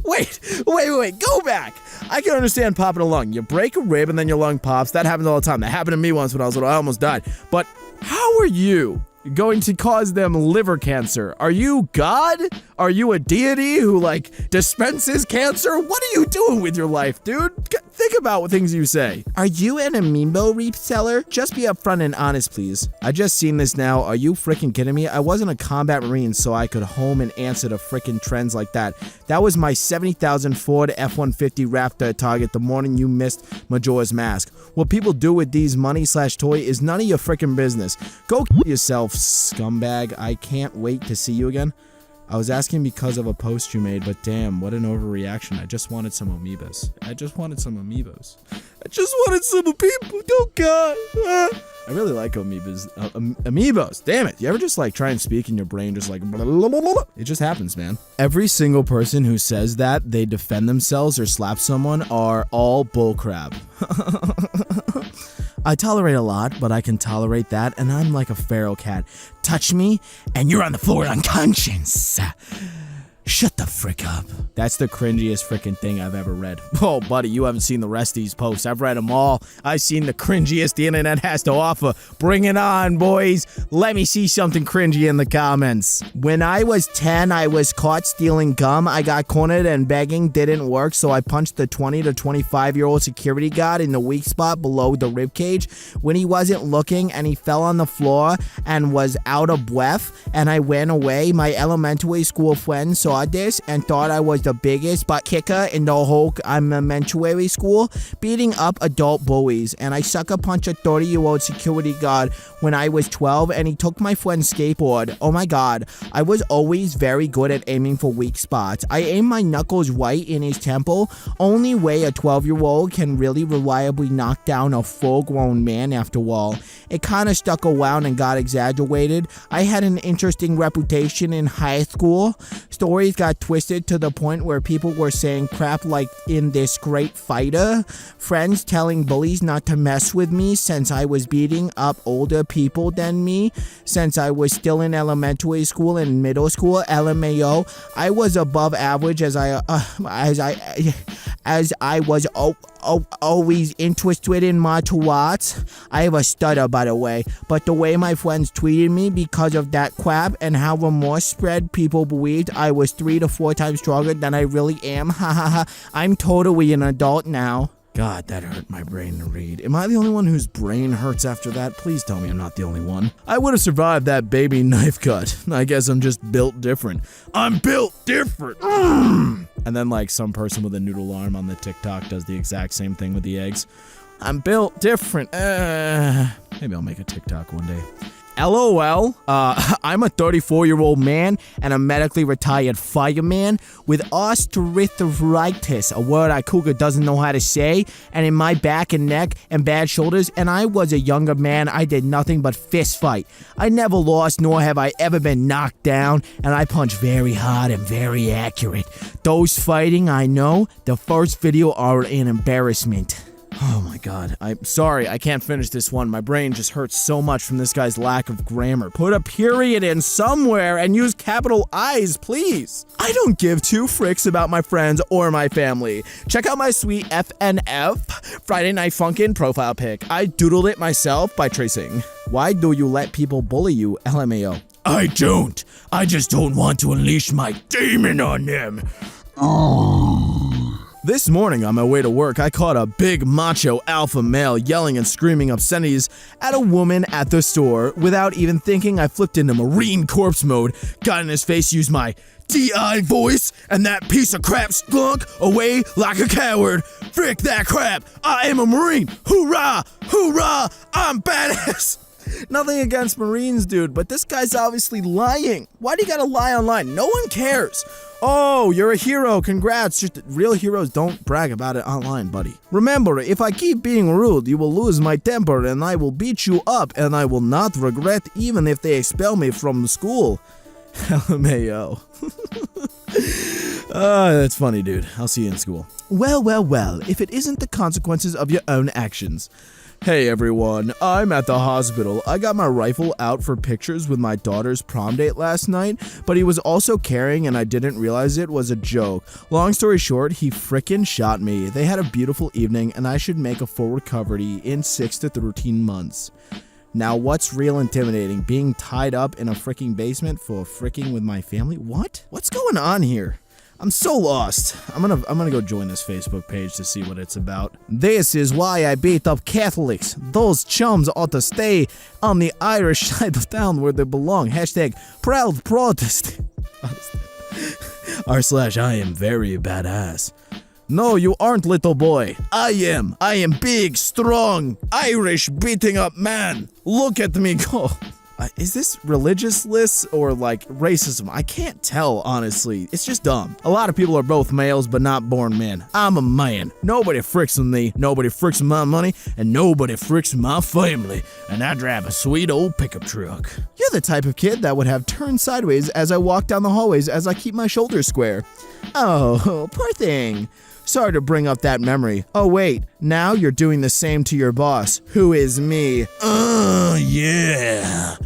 A: Wait, go back. I can understand popping a lung. You break a rib and then your lung pops. That happens all the time. That happened to me once when I was little. I almost died. But how are you going to cause them liver cancer? Are you God? Are you a deity who, dispenses cancer? What are you doing with your life, dude? Think about what things you say.
B: Are you an amiibo reseller? Just be upfront and honest, please.
A: I just seen this now. Are you freaking kidding me? I wasn't a combat marine, so I could home and answer to freaking trends like that. That was my 70,000 Ford F-150 Raptor target the morning you missed Majora's Mask. What people do with these money/toy is none of your freaking business. Go yourself, scumbag. I can't wait to see you again. I was asking because of a post you made, but damn, what an overreaction. I just wanted some amiibos. I just wanted some amiibos. Oh God. I really like amiibos. Amiibos. Damn it. You ever just try and speak in your brain just blah, blah, blah, blah. It just happens, man. Every single person who says that they defend themselves or slap someone are all bullcrap. I tolerate a lot, but I can tolerate that, and I'm like a feral cat. Touch me, and you're on the floor unconscious. Shut the frick up. That's the cringiest frickin' thing I've ever read. Oh, buddy, you haven't seen the rest of these posts. I've read them all. I've seen the cringiest the internet has to offer. Bring it on, boys. Let me see something cringy in the comments. When I was 10, I was caught stealing gum. I got cornered and begging didn't work, so I punched the 20 to 25-year-old security guard in the weak spot below the ribcage when he wasn't looking, and he fell on the floor and was out of breath, and I ran away. My elementary school friends saw this and thought I was the biggest butt kicker in the whole elementary school, beating up adult bullies, and I sucker punched a 30-year-old security guard when I was 12, and he took my friend's skateboard. Oh my God, I was always very good at aiming for weak spots. I aimed my knuckles right in his temple, only way a 12-year-old can really reliably knock down a full-grown man after all. It kinda stuck around and got exaggerated. I had an interesting reputation in high school,
B: Stories got twisted to the point where people were saying crap like in this great fighter. Friends telling bullies not to mess with me since I was beating up older people than me. Since I was still in elementary school and middle school, LMAO, I was above average as I was always interested in martial arts. I have a stutter, by the way, but the way my friends treated me because of that crap and how remorse spread, people believed I was 3 to 4 times stronger than I really am. Ha ha ha. I'm totally an adult now.
A: God, that hurt my brain to read. Am I the only one whose brain hurts after that? Please tell me I'm not the only one. I would have survived that baby knife cut. I guess I'm just built different. I'm built different. And then like some person with a noodle arm on the TikTok does the exact same thing with the eggs. I'm built different. Maybe I'll make a TikTok one day. LOL, I'm a 34-year-old man and a medically retired fireman with osteoarthritis, a word a cougar doesn't know how to say, and in my back and neck and bad shoulders, and I was a younger man. I did nothing but fist fight. I never lost, nor have I ever been knocked down, and I punch very hard and very accurate. Those fighting, I know, the first video are an embarrassment. Oh my god, I'm sorry, I can't finish this one. My brain just hurts so much from this guy's lack of grammar. Put a period in somewhere and use capital I's, please. I don't give 2 fricks about my friends or my family. Check out my sweet FNF Friday Night Funkin' profile pic. I doodled it myself by tracing. Why do you let people bully you, LMAO? I don't. I just don't want to unleash my demon on them. This morning on my way to work, I caught a big macho alpha male yelling and screaming obscenities at a woman at the store. Without even thinking, I flipped into Marine Corpse mode, got in his face, used my DI voice, and that piece of crap slunk away like a coward. Frick that crap! I am a Marine! Hoorah! Hoorah! I'm badass! Nothing against Marines, dude, but this guy's obviously lying. Why do you gotta lie online? No one cares. Oh, you're a hero. Congrats. Just real heroes don't brag about it online, buddy. Remember, if I keep being rude, you will lose my temper and I will beat you up and I will not regret even if they expel me from school. LMAO. That's funny, dude. I'll see you in school. Well, if it isn't the consequences of your own actions. Hey everyone, I'm at the hospital. I got my rifle out for pictures with my daughter's prom date last night, but he was also carrying and I didn't realize it was a joke. Long story short, he frickin' shot me. They had a beautiful evening and I should make a full recovery in 6 to 13 months. Now what's real intimidating? Being tied up in a fricking basement for fricking with my family? What? What's going on here? I'm so lost. I'm gonna go join this Facebook page to see what it's about. This is why I beat up Catholics. Those chums ought to stay on the Irish side of town where they belong. Hashtag proud Protestant. r/IAMVERYBADA. No, you aren't, little boy. I am. I am big, strong, Irish beating up man. Look at me go. Is this religious lists or like racism? I can't tell, honestly. It's just dumb. A lot of people are both males, but not born men. I'm a man. Nobody fricks with me. Nobody fricks with my money. And nobody fricks with my family. And I drive a sweet old pickup truck. You're the type of kid that would have turned sideways as I walk down the hallways as I keep my shoulders square. Oh, poor thing. Sorry to bring up that memory. Oh wait, now you're doing the same to your boss, who is me. Yeah.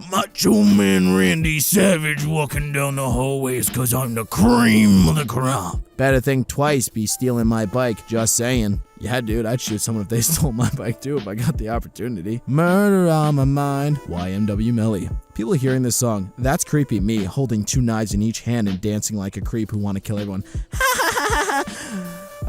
A: Macho Man Randy Savage walking down the hallways cause I'm the cream of the crop. Better think twice, be stealing my bike, just saying. Yeah, dude, I'd shoot someone if they stole my bike too if I got the opportunity. Murder on my mind, YMW Melly. People hearing this song, that's creepy me, holding 2 knives in each hand and dancing like a creep who want to kill everyone.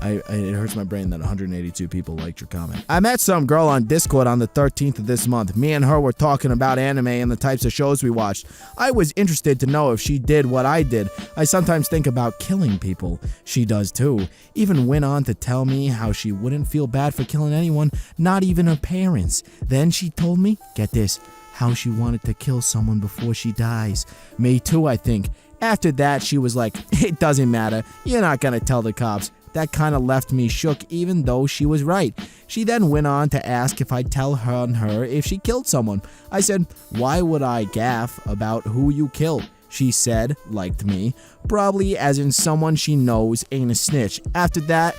A: It hurts my brain that 182 people liked your comment. I met some girl on Discord on the 13th of this month. Me and her were talking about anime and the types of shows we watched. I was interested to know if she did what I did. I sometimes think about killing people. She does too. Even went on to tell me how she wouldn't feel bad for killing anyone, not even her parents. Then she told me, get this, how she wanted to kill someone before she dies. Me too, I think. After that, she was like, it doesn't matter. You're not gonna tell the cops. That kind of left me shook even though she was right. She then went on to ask if I'd tell her if she killed someone. I said, why would I gaff about who you kill? she said, liked me, probably as in someone she knows ain't a snitch. After that,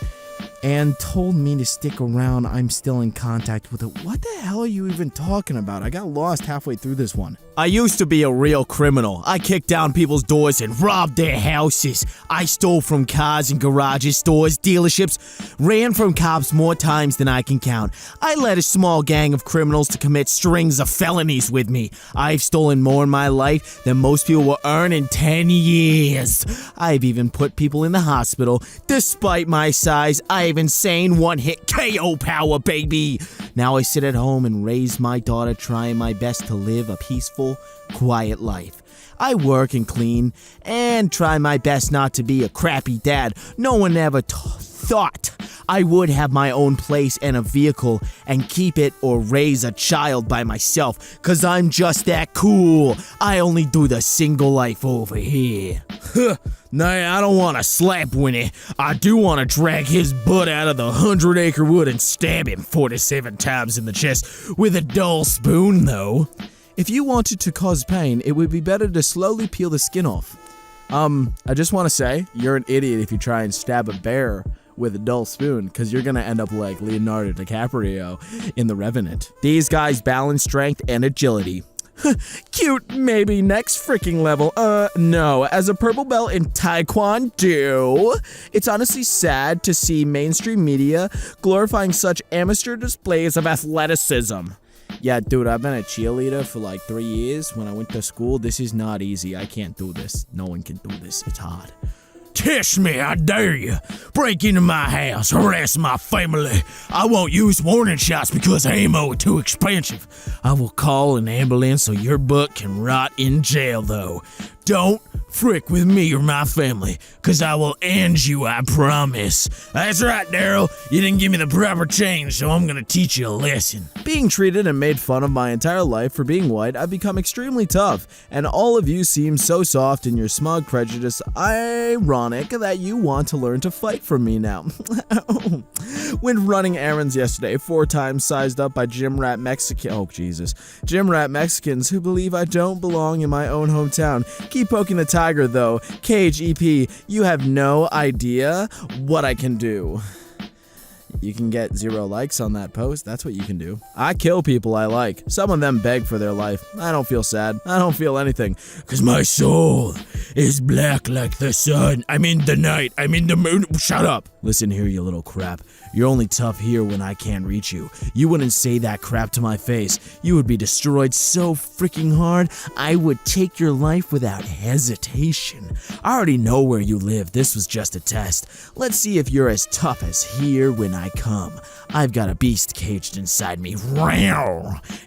A: and told me to stick around. I'm still in contact with it. What the hell are you even talking about? I got lost halfway through this one. I used to be a real criminal. I kicked down people's doors and robbed their houses. I stole from cars and garages, stores, dealerships, ran from cops more times than I can count. I led a small gang of criminals to commit strings of felonies with me. I've stolen more in my life than most people will earn in 10 years. I've even put people in the hospital. Despite my size, I have insane one-hit KO power, baby. Now I sit at home and raise my daughter, trying my best to live a peaceful, quiet life. I work and clean and try my best not to be a crappy dad. No one ever thought I would have my own place and a vehicle and keep it or raise a child by myself, cause I'm just that cool. I only do the single life over here. Nah, I don't want to slap Winnie. I do want to drag his butt out of the 100-acre wood and stab him 47 times in the chest with a dull spoon, though. If you wanted to cause pain, it would be better to slowly peel the skin off. I just want to say, you're an idiot if you try and stab a bear with a dull spoon, because you're going to end up like Leonardo DiCaprio in The Revenant. These guys balance strength and agility. Cute, maybe next freaking level. No. As a purple belt in Taekwondo, it's honestly sad to see mainstream media glorifying such amateur displays of athleticism. Yeah, dude, I've been a cheerleader for like 3 years. When I went to school, this is not easy. I can't do this. No one can do this. It's hard. Test me, I dare you. Break into my house, harass my family. I won't use warning shots because ammo is too expensive. I will call an ambulance so your butt can rot in jail, though. Don't frick with me or my family, cause I will end you, I promise. That's right, Daryl. You didn't give me the proper change, so I'm gonna teach you a lesson. Being treated and made fun of my entire life for being white, I've become extremely tough, and all of you seem so soft in your smug prejudice. Ironic that you want to learn to fight for me now. When running errands yesterday, 4 times sized up by gym rat Mexicans who believe I don't belong in my own hometown. Keep poking the tiger, though. Cage EP, you have no idea what I can do. You can get 0 likes on that post. That's what you can do. I kill people I like. Some of them beg for their life. I don't feel sad. I don't feel anything. Cause my soul is black like the sun. I mean the night. I mean the moon. Shut up. Listen here, you little crap. You're only tough here when I can't reach you. You wouldn't say that crap to my face. You would be destroyed so freaking hard, I would take your life without hesitation. I already know where you live. This was just a test. Let's see if you're as tough as here when I come. I've got a beast caged inside me.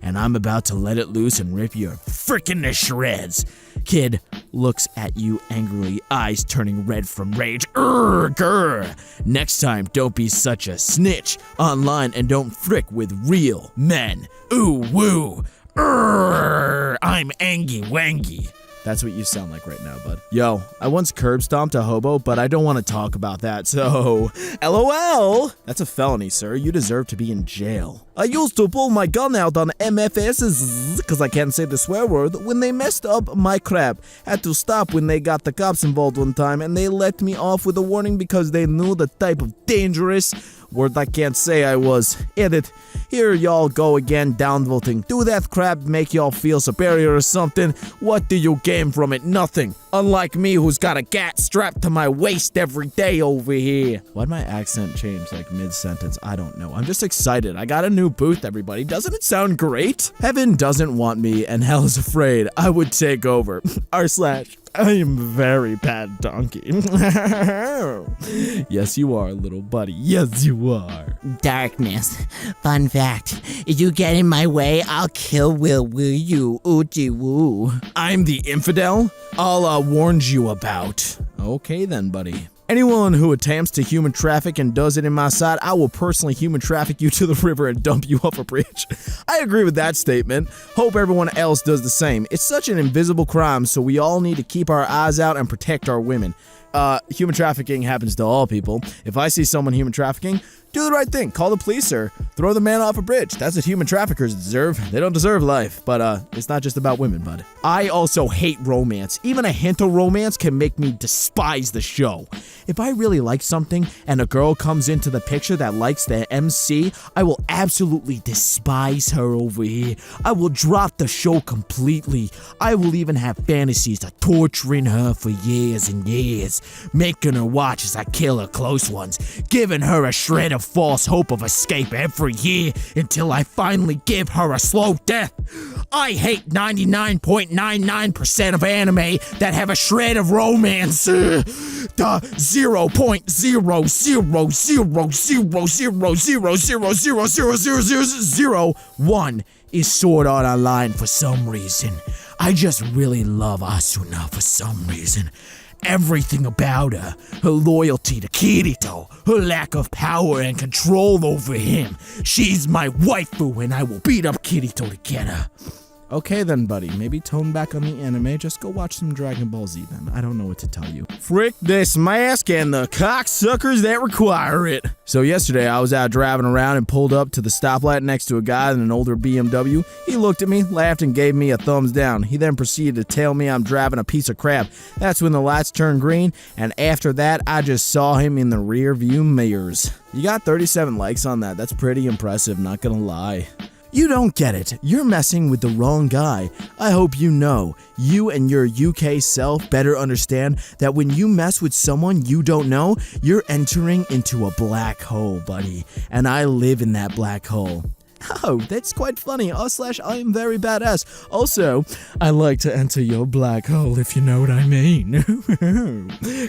A: And I'm about to let it loose and rip your frickin' to shreds. Kid looks at you angrily, eyes turning red from rage. Grr. Next time, don't be such a snitch online and don't frick with real men. Ooh, woo. I'm Angie Wangy. That's what you sound like right now, bud. Yo, I once curb stomped a hobo, but I don't want to talk about that, so LOL! That's a felony, sir. You deserve to be in jail. I used to pull my gun out on MFSs, because I can't say the swear word, when they messed up my crap. Had to stop when they got the cops involved one time, and they let me off with a warning because they knew the type of dangerous word I can't say I was. Edit. Here y'all go again, downvoting. Do that crap make y'all feel superior or something? What do you gain from it? Nothing. Unlike me, who's got a gat strapped to my waist every day over here. Why'd my accent change like mid-sentence? I don't know. I'm just excited. I got a new booth, everybody. Doesn't it sound great? Heaven doesn't want me, and hell is afraid I would take over. I am very bad donkey. Yes, you are, little buddy. Yes, you are.
B: Darkness. Fun fact. If you get in my way, I'll kill will you. Oochie woo.
A: I'm the infidel I'll warned you about. Okay then, buddy. Anyone who attempts to human traffic and does it in my sight, I will personally human traffic you to the river and dump you off a bridge. I agree with that statement. Hope everyone else does the same. It's such an invisible crime, so we all need to keep our eyes out and protect our women. Human trafficking happens to all people. If I see someone human trafficking, Do the right thing. Call the police or throw the man off a bridge. That's what human traffickers deserve. They don't deserve life. But it's not just about women, bud. I also hate romance. Even a hint of romance can make me despise the show. If I really like something and a girl comes into the picture that likes the MC, I will absolutely despise her over here. I will drop the show completely. I will even have fantasies of torturing her for years and years, making her watch as I kill her close ones, giving her a shred of false hope of escape every year until I finally give her a slow death. I hate 99.99% of anime that have a shred of romance. The 0.0000000000001 is Sword Art Online for some reason. I just really love Asuna for some reason. Everything about her loyalty to Kirito, her lack of power and control over him. She's my waifu and I will beat up Kirito to get her. Okay then, buddy, maybe tone back on the anime, just go watch some Dragon Ball Z then. I don't know what to tell you. Frick this mask and the cocksuckers that require it. So yesterday I was out driving around and pulled up to the stoplight next to a guy in an older BMW. He looked at me, laughed, and gave me a thumbs down. He then proceeded to tell me I'm driving a piece of crap. That's when the lights turned green, and after that I just saw him in the rear view mirrors. You got 37 likes on that. That's pretty impressive, not gonna lie. You don't get it. You're messing with the wrong guy. I hope you know. You and your UK self better understand that when you mess with someone you don't know, you're entering into a black hole, buddy. And I live in that black hole. Oh, that's quite funny. r/IAMVERYBADA. Also, I like to enter your black hole, if you know what I mean.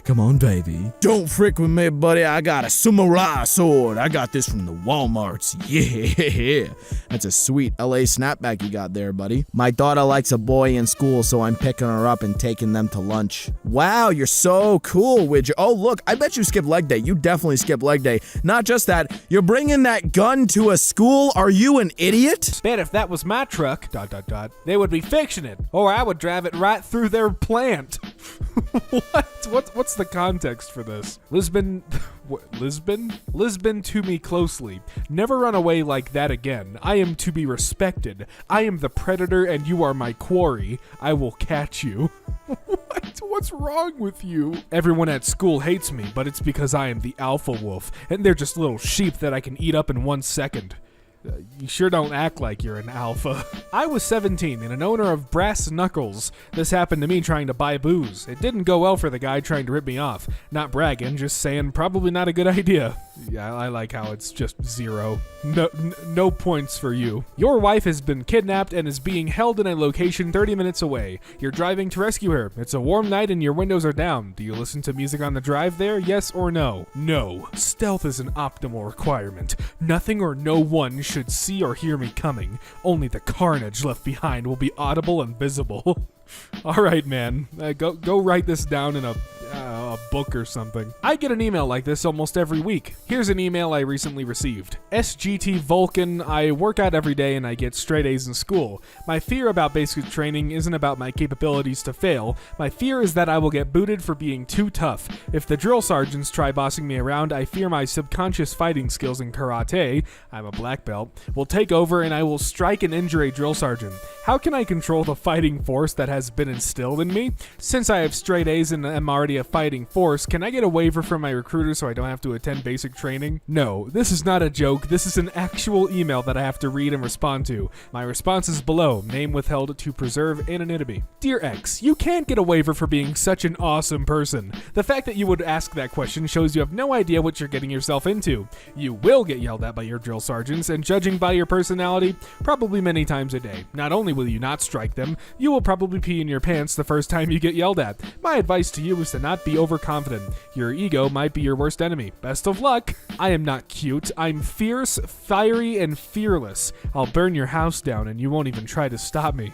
A: Come on, baby. Don't frick with me, buddy. I got a samurai sword. I got this from the Walmarts. Yeah. That's a sweet LA snapback you got there, buddy. My daughter likes a boy in school, so I'm picking her up and taking them to lunch. Wow, you're so cool, Widget. Oh, look, I bet you skip leg day. You definitely skip leg day. Not just that, you're bringing that gun to a school? Are you an idiot?
D: Bet if that was my truck, ... they would be fixing it, or I would drive it right through their plant. What's the context for this? Lisbon to me closely. Never run away like that again. I am to be respected. I am the predator and you are my quarry. I will catch you. What's wrong with you? Everyone at school hates me, but it's because I am the alpha wolf, and they're just little sheep that I can eat up in 1 second. You sure don't act like you're an alpha. I was 17 and an owner of Brass Knuckles. This happened to me trying to buy booze. It didn't go well for the guy trying to rip me off. Not bragging, just saying probably not a good idea. Yeah, I like how it's just 0. No points for you. Your wife has been kidnapped and is being held in a location 30 minutes away. You're driving to rescue her. It's a warm night and your windows are down. Do you listen to music on the drive there? Yes or no? No. Stealth is an optimal requirement. Nothing or no one should see or hear me coming. Only the carnage left behind will be audible and visible. All right, man. Go write this down in a book or something. I get an email like this almost every week. Here's an email I recently received. SGT Vulcan, I work out every day and I get straight A's in school. My fear about basic training isn't about my capabilities to fail. My fear is that I will get booted for being too tough. If the drill sergeants try bossing me around, I fear my subconscious fighting skills in karate, I'm a black belt, will take over and I will strike and injure a drill sergeant. How can I control the fighting force that has been instilled in me? Since I have straight A's and am already a fighting force, can I get a waiver from my recruiter so I don't have to attend basic training? No, this is not a joke. This is an actual email that I have to read and respond to. My response is below, name withheld to preserve anonymity. Dear X, you can't get a waiver for being such an awesome person. The fact that you would ask that question shows you have no idea what you're getting yourself into. You will get yelled at by your drill sergeants, and judging by your personality, probably many times a day. Not only will you not strike them, you will probably pee in your pants the first time you get yelled at. My advice to you is to not be overconfident. Your ego might be your worst enemy. Best of luck. I am not cute. I'm fierce, fiery, and fearless. I'll burn your house down and you won't even try to stop me.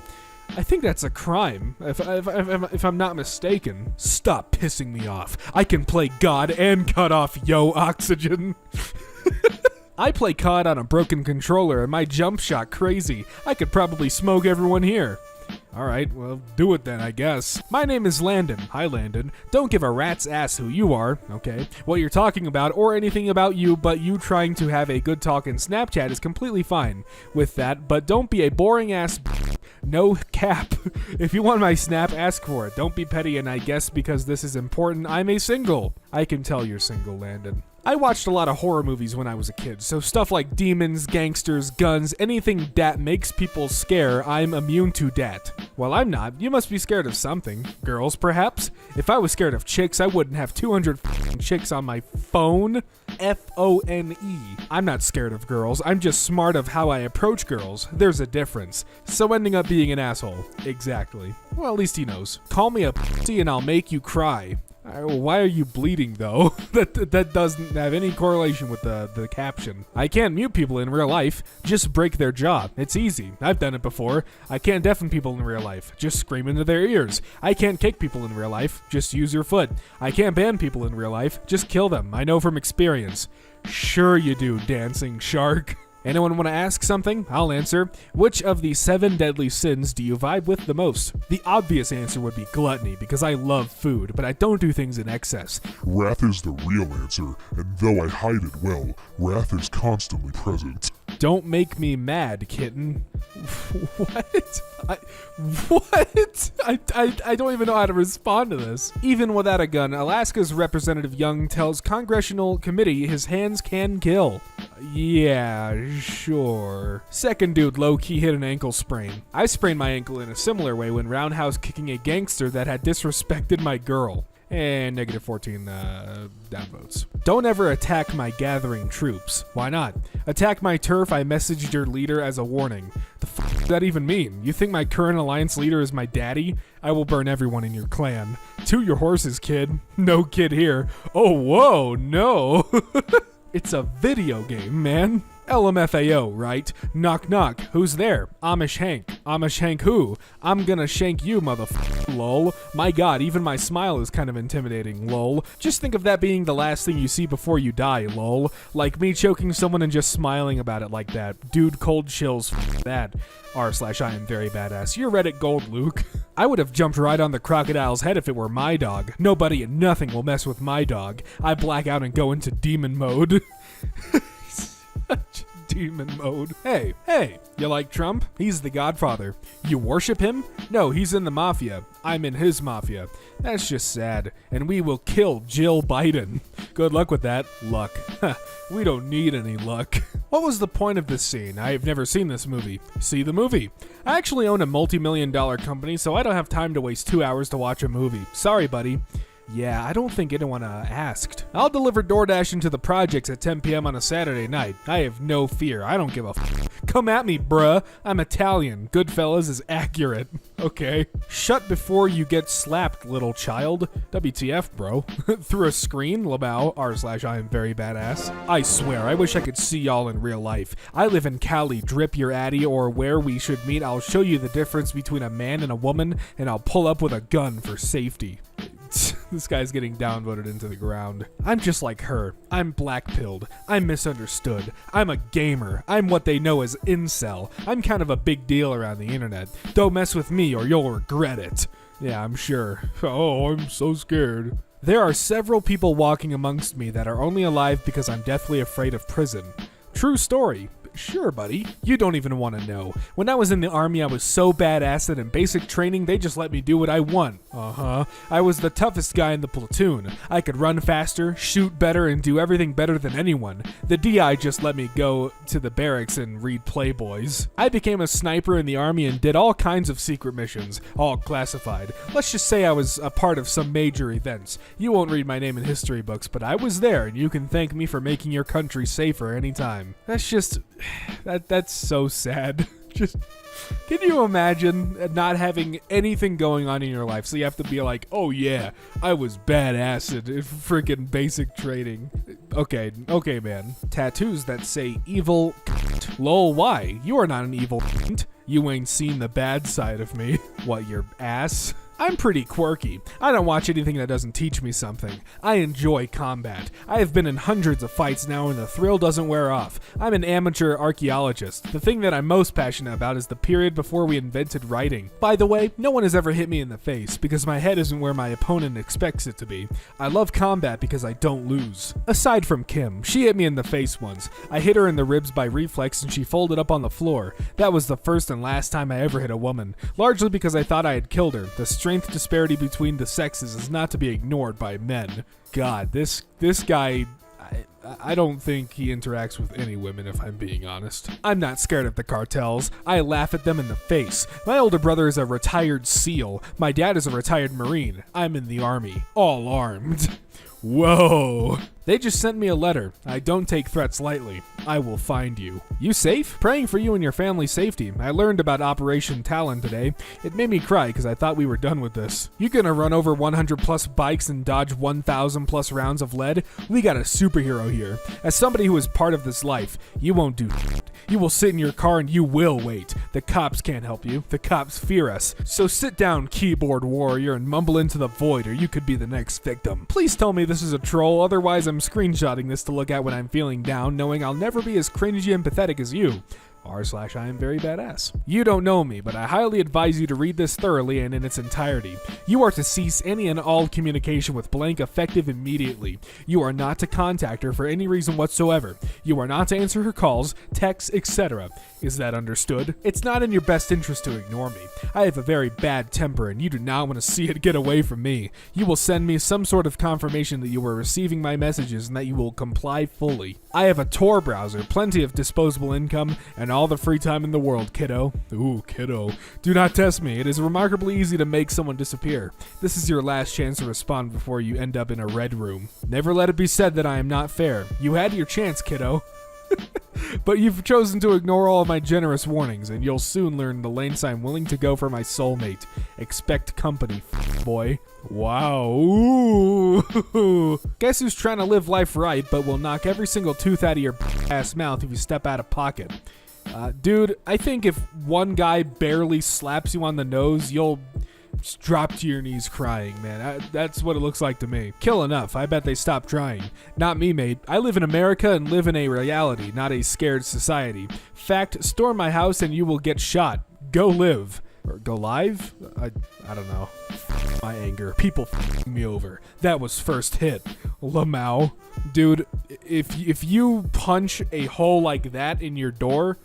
D: I think that's a crime, if I'm not mistaken. Stop pissing me off. I can play God and cut off yo oxygen. I play COD on a broken controller and my jump shot crazy. I could probably smoke everyone here. Alright, well, do it then, I guess. My name is Landon. Hi, Landon. Don't give a rat's ass who you are, okay? What you're talking about, or anything about you, but you trying to have a good talk in Snapchat is completely fine with that, but don't be a boring ass no cap. If you want my snap, ask for it. Don't be petty, and I guess because this is important, I'm a single. I can tell you're single, Landon. I watched a lot of horror movies when I was a kid, so stuff like demons, gangsters, guns, anything that makes people scare, I'm immune to that. Well, I'm not. You must be scared of something. Girls, perhaps? If I was scared of chicks, I wouldn't have 200 chicks on my phone. Phone. I'm not scared of girls. I'm just smart of how I approach girls. There's a difference. So ending up being an asshole. Exactly. Well, at least he knows. Call me a pussy and I'll make you cry. Why are you bleeding, though? that doesn't have any correlation with the caption. I can't mute people in real life. Just break their jaw. It's easy. I've done it before. I can't deafen people in real life. Just scream into their ears. I can't kick people in real life. Just use your foot. I can't ban people in real life. Just kill them. I know from experience. Sure you do, dancing shark. Anyone want to ask something? I'll answer. Which of the 7 deadly sins do you vibe with the most? The obvious answer would be gluttony, because I love food, but I don't do things in excess.
G: Wrath is the real answer, and though I hide it well, wrath is constantly present.
D: Don't make me mad, kitten. What? What? I don't even know how to respond to this. Even without a gun, Alaska's Representative Young tells Congressional Committee his hands can kill. Yeah, sure. Second dude low-key hit an ankle sprain. I sprained my ankle in a similar way when roundhouse kicking a gangster that had disrespected my girl. And negative 14 downvotes. Don't ever attack my gathering troops. Why not? Attack my turf, I messaged your leader as a warning. The f*** does that even mean? You think my current alliance leader is my daddy? I will burn everyone in your clan. To your horses, kid. No kid here. Oh, whoa, no. It's a video game, man. LMFAO, right? Knock knock. Who's there? Amish Hank. Amish Hank who? I'm gonna shank you, motherfucker. Lol. My god, even my smile is kind of intimidating, lol. Just think of that being the last thing you see before you die, lol. Like me choking someone and just smiling about it like that. Dude, cold chills, that. r/IAMVERYBADASS. You're Reddit gold, Luke. I would have jumped right on the crocodile's head if it were my dog. Nobody and nothing will mess with my dog. I black out and go into demon mode. Demon mode. Hey, you like Trump? He's the Godfather. You worship him? No, he's in the mafia. I'm in his mafia. That's just sad. And we will kill Jill Biden. Good luck with that. Luck. We don't need any luck. What was the point of this scene? I've never seen this movie. See the movie. I actually own a multi-million-dollar company, so I don't have time to waste 2 hours to watch a movie. Sorry, buddy. Yeah, I don't think anyone asked. I'll deliver DoorDash into the projects at 10 p.m. on a Saturday night. I have no fear. I don't give a f***. Come at me, bruh. I'm Italian. Goodfellas is accurate. Okay. Shut before you get slapped, little child. WTF, bro. Through a screen? Labao, r/IAMVERYBADASS. I swear, I wish I could see y'all in real life. I live in Cali. Drip your addy, or where we should meet. I'll show you the difference between a man and a woman, and I'll pull up with a gun for safety. This guy's getting downvoted into the ground. I'm just like her. I'm black-pilled. I'm misunderstood. I'm a gamer. I'm what they know as incel. I'm kind of a big deal around the internet. Don't mess with me or you'll regret it. Yeah, I'm sure. Oh, I'm so scared. There are several people walking amongst me that are only alive because I'm deathly afraid of prison. True story. Sure, buddy. You don't even want to know. When I was in the army, I was so badass that in basic training, they just let me do what I want. I was the toughest guy in the platoon. I could run faster, shoot better, and do everything better than anyone. The DI just let me go to the barracks and read Playboys. I became a sniper in the army and did all kinds of secret missions, all classified. Let's just say I was a part of some major events. You won't read my name in history books, but I was there, and you can thank me for making your country safer anytime. That's just... That's so sad. Just, can you imagine not having anything going on in your life? So you have to be like, oh yeah, I was badass at freaking basic training. Okay, man. Tattoos that say evil lol, why? You are not an evil. You ain't seen the bad side of me. What, your ass? I'm pretty quirky. I don't watch anything that doesn't teach me something. I enjoy combat. I have been in hundreds of fights now and the thrill doesn't wear off. I'm an amateur archaeologist. The thing that I'm most passionate about is the period before we invented writing. By the way, no one has ever hit me in the face because my head isn't where my opponent expects it to be. I love combat because I don't lose. Aside from Kim, she hit me in the face once. I hit her in the ribs by reflex and she folded up on the floor. That was the first and last time I ever hit a woman, largely because I thought I had killed her. The strength disparity between the sexes is not to be ignored by men. God, this guy, I don't think he interacts with any women, if I'm being honest. I'm not scared of the cartels. I laugh at them in the face. My older brother is a retired SEAL. My dad is a retired Marine. I'm in the Army, all armed. Whoa. They just sent me a letter. I don't take threats lightly. I will find you. You safe? Praying for you and your family's safety. I learned about Operation Talon today. It made me cry because I thought we were done with this. You gonna run over 100 plus bikes and dodge 1,000 plus rounds of lead? We got a superhero here. As somebody who is part of this life, you won't do shit. You will sit in your car and you will wait. The cops can't help you. The cops fear us. So sit down, keyboard warrior, and mumble into the void or you could be the next victim. Please tell me this is a troll, otherwise I'm screenshotting this to look at when I'm feeling down, knowing I'll never be as cringy and pathetic as you. r/IAMVERYBADA. You don't know me, but I highly advise you to read this thoroughly and in its entirety. You are to cease any and all communication with blank effective immediately. You are not to contact her for any reason whatsoever. You are not to answer her calls, texts, etc. Is that understood? It's not in your best interest to ignore me. I have a very bad temper and you do not want to see it get away from me. You will send me some sort of confirmation that you are receiving my messages and that you will comply fully. I have a Tor browser, plenty of disposable income, and all the free time in the world, kiddo. Ooh, kiddo. Do not test me. It is remarkably easy to make someone disappear. This is your last chance to respond before you end up in a red room. Never let it be said that I am not fair. You had your chance, kiddo. But you've chosen to ignore all of my generous warnings, and you'll soon learn the lengths I'm willing to go for my soulmate. Expect company, boy. Wow. Ooh. Guess who's trying to live life right, but will knock every single tooth out of your ass mouth if you step out of pocket? Dude, I think if one guy barely slaps you on the nose, you'll just drop to your knees crying, man. That's what it looks like to me. Kill enough. I bet they stop trying. Not me, mate. I live in America and live in a reality, not a scared society. Fact, storm my house and you will get shot. Go live. Or go live? I don't know. My anger. People f***ing me over. That was first hit. Lamau. Dude, if you punch a hole like that in your door,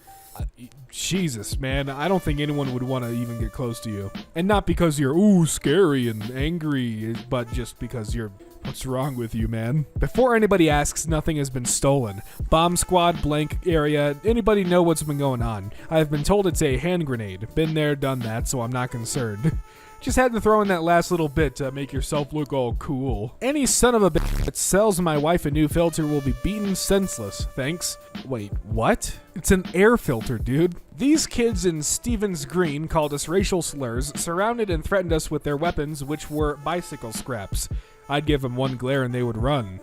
D: Jesus, man, I don't think anyone would want to even get close to you. And not because you're, scary and angry, but just because you're, what's wrong with you, man? Before anybody asks, nothing has been stolen. Bomb squad, blank area, anybody know what's been going on? I've been told it's a hand grenade. Been there, done that, so I'm not concerned. Just had to throw in that last little bit to make yourself look all cool. Any son of a bitch that sells my wife a new filter will be beaten senseless. Thanks. Wait, what? It's an air filter, dude. These kids in Stevens Green called us racial slurs, surrounded and threatened us with their weapons, which were bicycle scraps. I'd give them one glare and they would run.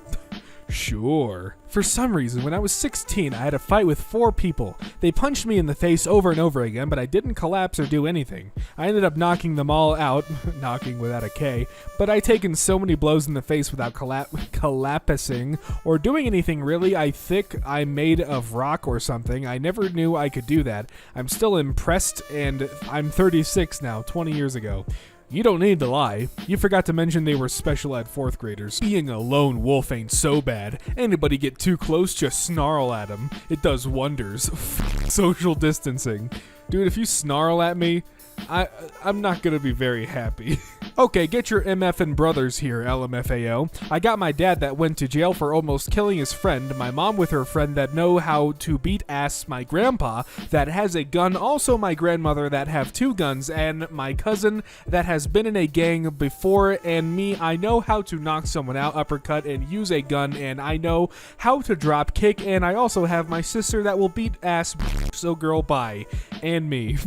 D: Sure. For some reason, when I was 16, I had a fight with 4 people. They punched me in the face over and over again, but I didn't collapse or do anything. I ended up knocking them all out, knocking without a K, but I'd taken so many blows in the face without collapsing or doing anything really. I think I'm made of rock or something. I never knew I could do that. I'm still impressed, and I'm 36 now, 20 years ago. You don't need to lie. You forgot to mention they were special ed 4th graders. Being a lone wolf ain't so bad. Anybody get too close, just snarl at them. It does wonders. Social distancing. Dude, if you snarl at me, I'm not gonna be very happy. Okay, get your MF'n brothers here, LMFAO. I got my dad that went to jail for almost killing his friend, my mom with her friend that know how to beat ass, my grandpa that has a gun, also my grandmother that have 2 guns, and my cousin that has been in a gang before, and me, I know how to knock someone out, uppercut, and use a gun, and I know how to drop kick, and I also have my sister that will beat ass, so girl, bye. And me.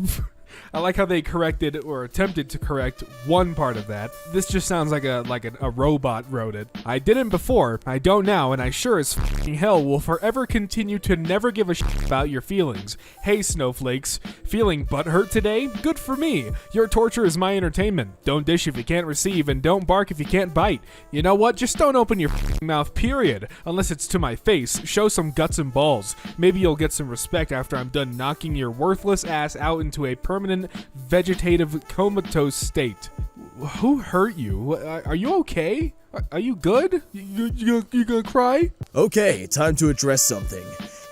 D: I like how they corrected or attempted to correct one part of that. This just sounds like a robot wrote it. I didn't before, I don't now, and I sure as f***ing hell will forever continue to never give a shit about your feelings. Hey, snowflakes. Feeling butthurt today? Good for me. Your torture is my entertainment. Don't dish if you can't receive, and don't bark if you can't bite. You know what? Just don't open your f***ing mouth, period. Unless it's to my face. Show some guts and balls. Maybe you'll get some respect after I'm done knocking your worthless ass out into a permanent vegetative comatose state. Who hurt you? Are you okay? Are you good? You gonna cry?
A: Okay, time to address something.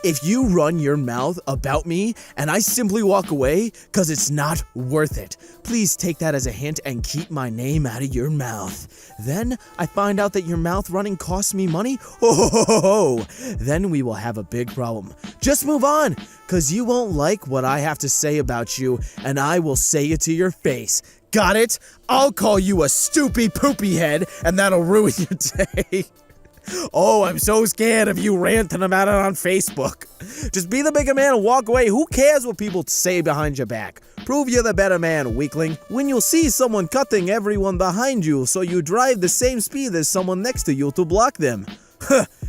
A: If you run your mouth about me and I simply walk away because it's not worth it, please take that as a hint and keep my name out of your mouth. Then I find out that your mouth running costs me money? Oh, then we will have a big problem. Just move on, because you won't like what I have to say about you, and I will say it to your face. Got it? I'll call you a stoopy poopy head, and that'll ruin your day. Oh, I'm so scared of you ranting about it on Facebook. Just be the bigger man and walk away. Who cares what people say behind your back? Prove you're the better man, weakling. When you'll see someone cutting everyone behind you, so you drive the same speed as someone next to you to block them.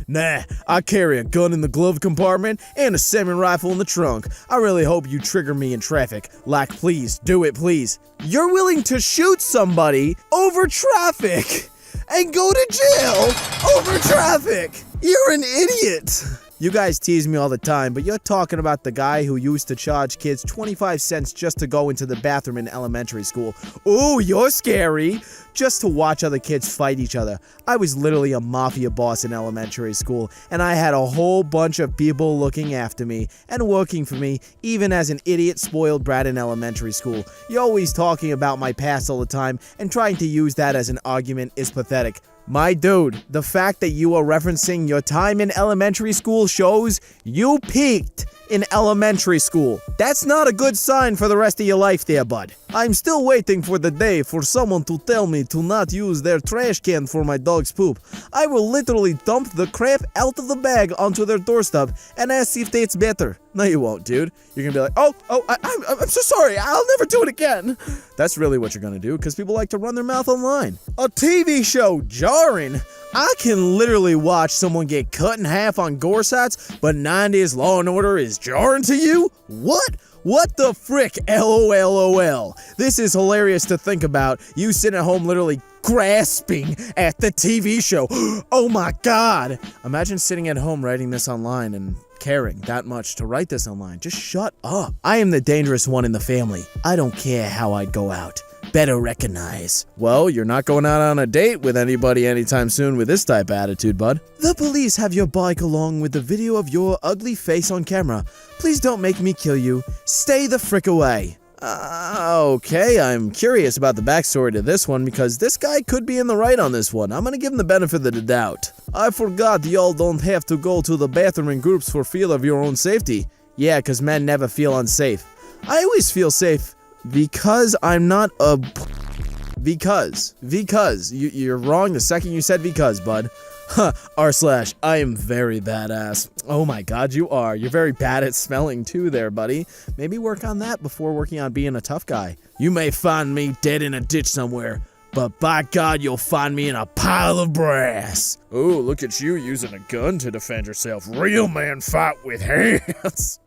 A: Nah, I carry a gun in the glove compartment and a semi-rifle in the trunk. I really hope you trigger me in traffic. Like, please, do it, please. You're willing to shoot somebody over traffic and go to jail over traffic. You're an idiot. You guys tease me all the time, but you're talking about the guy who used to charge kids 25 cents just to go into the bathroom in elementary school. Ooh, you're scary. Just to watch other kids fight each other. I was literally a mafia boss in elementary school, and I had a whole bunch of people looking after me and working for me, even as an idiot spoiled brat in elementary school. You're always talking about my past all the time, and trying to use that as an argument is pathetic. My dude, the fact that you are referencing your time in elementary school shows you peaked in elementary school. That's not a good sign for the rest of your life there, bud. I'm still waiting for the day for someone to tell me to not use their trash can for my dog's poop. I will literally dump the crap out of the bag onto their doorstep and ask if it's better. No, you won't, dude. You're gonna be like, I'm so sorry. I'll never do it again. That's really what you're gonna do, because people like to run their mouth online. A TV show jarring. I can literally watch someone get cut in half on gore sites, but 90s Law and Order is jarring to you? What? What the frick? LOLOL. This is hilarious to think about. You sitting at home literally grasping at the TV show. Oh my god. Imagine sitting at home writing this online and caring that much to write this online. Just shut up. I am the dangerous one in the family. I don't care how I'd go out. Better recognize. Well, you're not going out on a date with anybody anytime soon with this type of attitude, bud. The police have your bike along with the video of your ugly face on camera. Please don't make me kill you. Stay the frick away. Okay, I'm curious about the backstory to this one, because this guy could be in the right on this one. I'm gonna give him the benefit of the doubt. I forgot y'all don't have to go to the bathroom in groups for fear of your own safety. Yeah, because men never feel unsafe. I always feel safe because I'm not a... Because. You're wrong the second you said because, bud. R/I am very badass. Oh my god, you are. You're very bad at smelling too there, buddy. Maybe work on that before working on being a tough guy. You may find me dead in a ditch somewhere, but by god, you'll find me in a pile of brass. Oh, look at you using a gun to defend yourself. Real man fight with hands.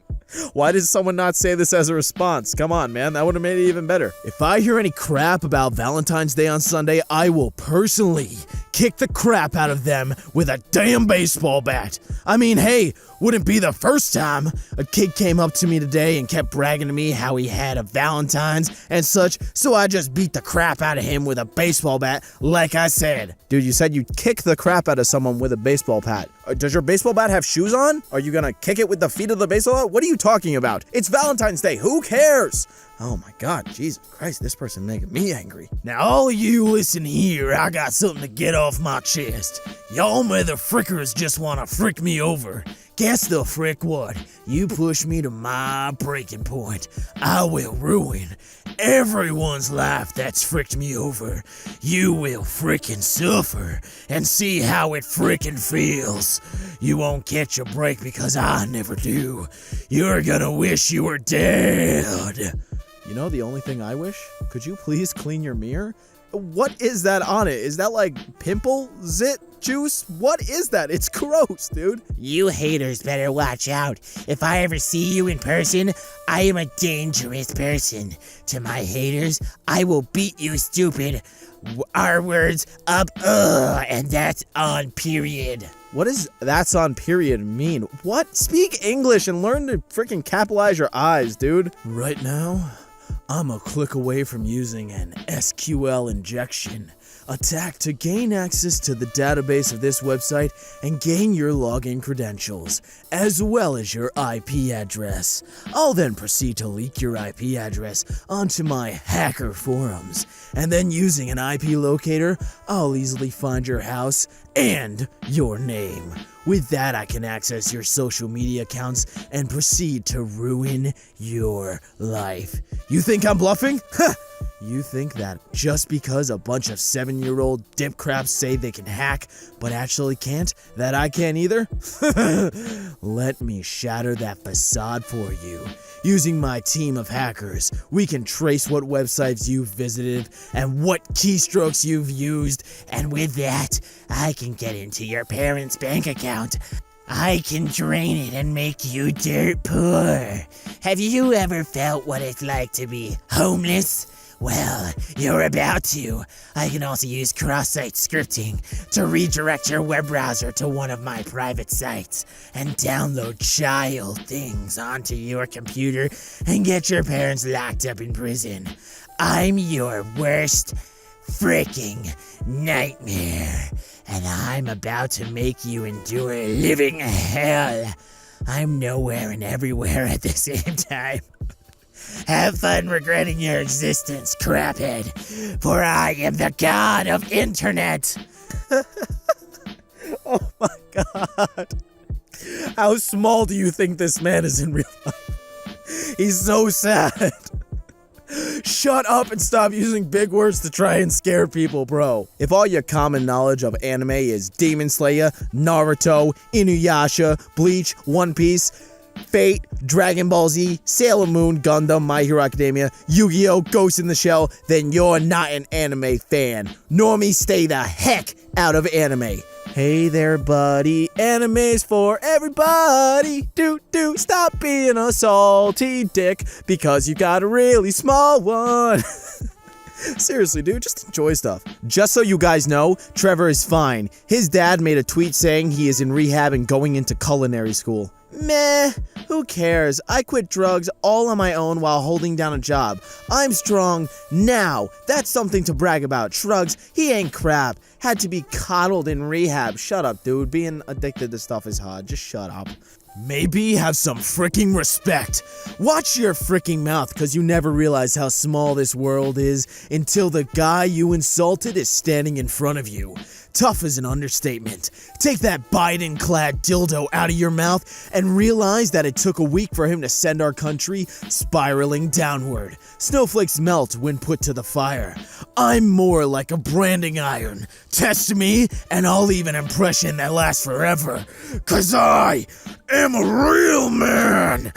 A: Why did someone not say this as a response? Come on, man, that would have made it even better. If I hear any crap about Valentine's Day on Sunday, I will personally kick the crap out of them with a damn baseball bat. I mean, hey, wouldn't be the first time. A kid came up to me today and kept bragging to me how he had a Valentine's and such, so I just beat the crap out of him with a baseball bat, like I said. Dude, you said you'd kick the crap out of someone with a baseball bat. Does your baseball bat have shoes on? Are you gonna kick it with the feet of the baseball bat? What are you talking about? It's Valentine's Day. Who cares? Oh my god, Jesus Christ, this person making me angry. Now all of you listen here, I got something to get off my chest. Y'all motherfrickers just wanna frick me over. Guess the frick what? You push me to my breaking point. I will ruin everyone's life that's fricked me over. You will frickin' suffer and see how it frickin' feels. You won't catch a break because I never do. You're gonna wish you were dead. You know the only thing I wish? Could you please clean your mirror? What is that on it? Is that like pimple zit juice? What is that? It's gross, dude.
B: You haters better watch out. If I ever see you in person, I am a dangerous person. To my haters, I will beat you, stupid. R words up, and that's on period.
A: What does that's on period mean? What? Speak English and learn to freaking capitalize your eyes, dude. Right now, I'm a click away from using an SQL injection attack to gain access to the database of this website and gain your login credentials, as well as your IP address. I'll then proceed to leak your IP address onto my hacker forums, and then using an IP locator, I'll easily find your house and your name. With that, I can access your social media accounts and proceed to ruin your life. You think I'm bluffing? Huh! You think that just because a bunch of 7-year-old dip craps say they can hack, but actually can't, that I can't either? Let me shatter that facade for you. Using my team of hackers, we can trace what websites you've visited and what keystrokes you've used, and with that, I can get into your parents' bank account. I can drain it and make you dirt poor. Have you ever felt what it's like to be homeless? Well, you're about to. I can also use cross-site scripting to redirect your web browser to one of my private sites and download child things onto your computer and get your parents locked up in prison. I'm your worst freaking nightmare, and I'm about to make you endure living hell. I'm nowhere and everywhere at the same time. Have fun regretting your existence, craphead, for I am the god of internet. Oh my god. How small do you think this man is in real life? He's so sad. Shut up and stop using big words to try and scare people, bro. If all your common knowledge of anime is Demon Slayer, Naruto, Inuyasha, Bleach, One Piece, Fate, Dragon Ball Z, Sailor Moon, Gundam, My Hero Academia, Yu-Gi-Oh!, Ghost in the Shell, then you're not an anime fan. Normie, stay the heck out of anime. Hey there, buddy, anime's for everybody. Stop being a salty dick because you got a really small one. Seriously, dude, just enjoy stuff. Just so you guys know, Trevor is fine. His dad made a tweet saying he is in rehab and going into culinary school. Meh, who cares? I quit drugs all on my own while holding down a job. I'm strong now. That's something to brag about. Shrugs, he ain't crap. Had to be coddled in rehab. Shut up, dude. Being addicted to stuff is hard. Just shut up. Maybe have some freaking respect. Watch your freaking mouth, cause you never realize how small this world is until the guy you insulted is standing in front of you. Tough is an understatement. Take that Biden-clad dildo out of your mouth and realize that it took a week for him to send our country spiraling downward. Snowflakes melt when put to the fire. I'm more like a branding iron. Test me and I'll leave an impression that lasts forever. Cause I am a real man.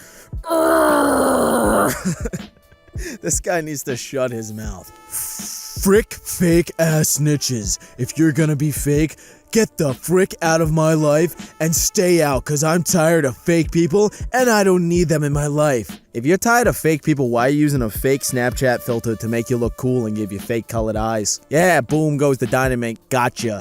A: This guy needs to shut his mouth. Frick fake ass snitches. If you're gonna be fake, get the frick out of my life and stay out, cause I'm tired of fake people and I don't need them in my life. If you're tired of fake people, why are you using a fake Snapchat filter to make you look cool and give you fake colored eyes? Yeah, boom goes the dynamite. Gotcha.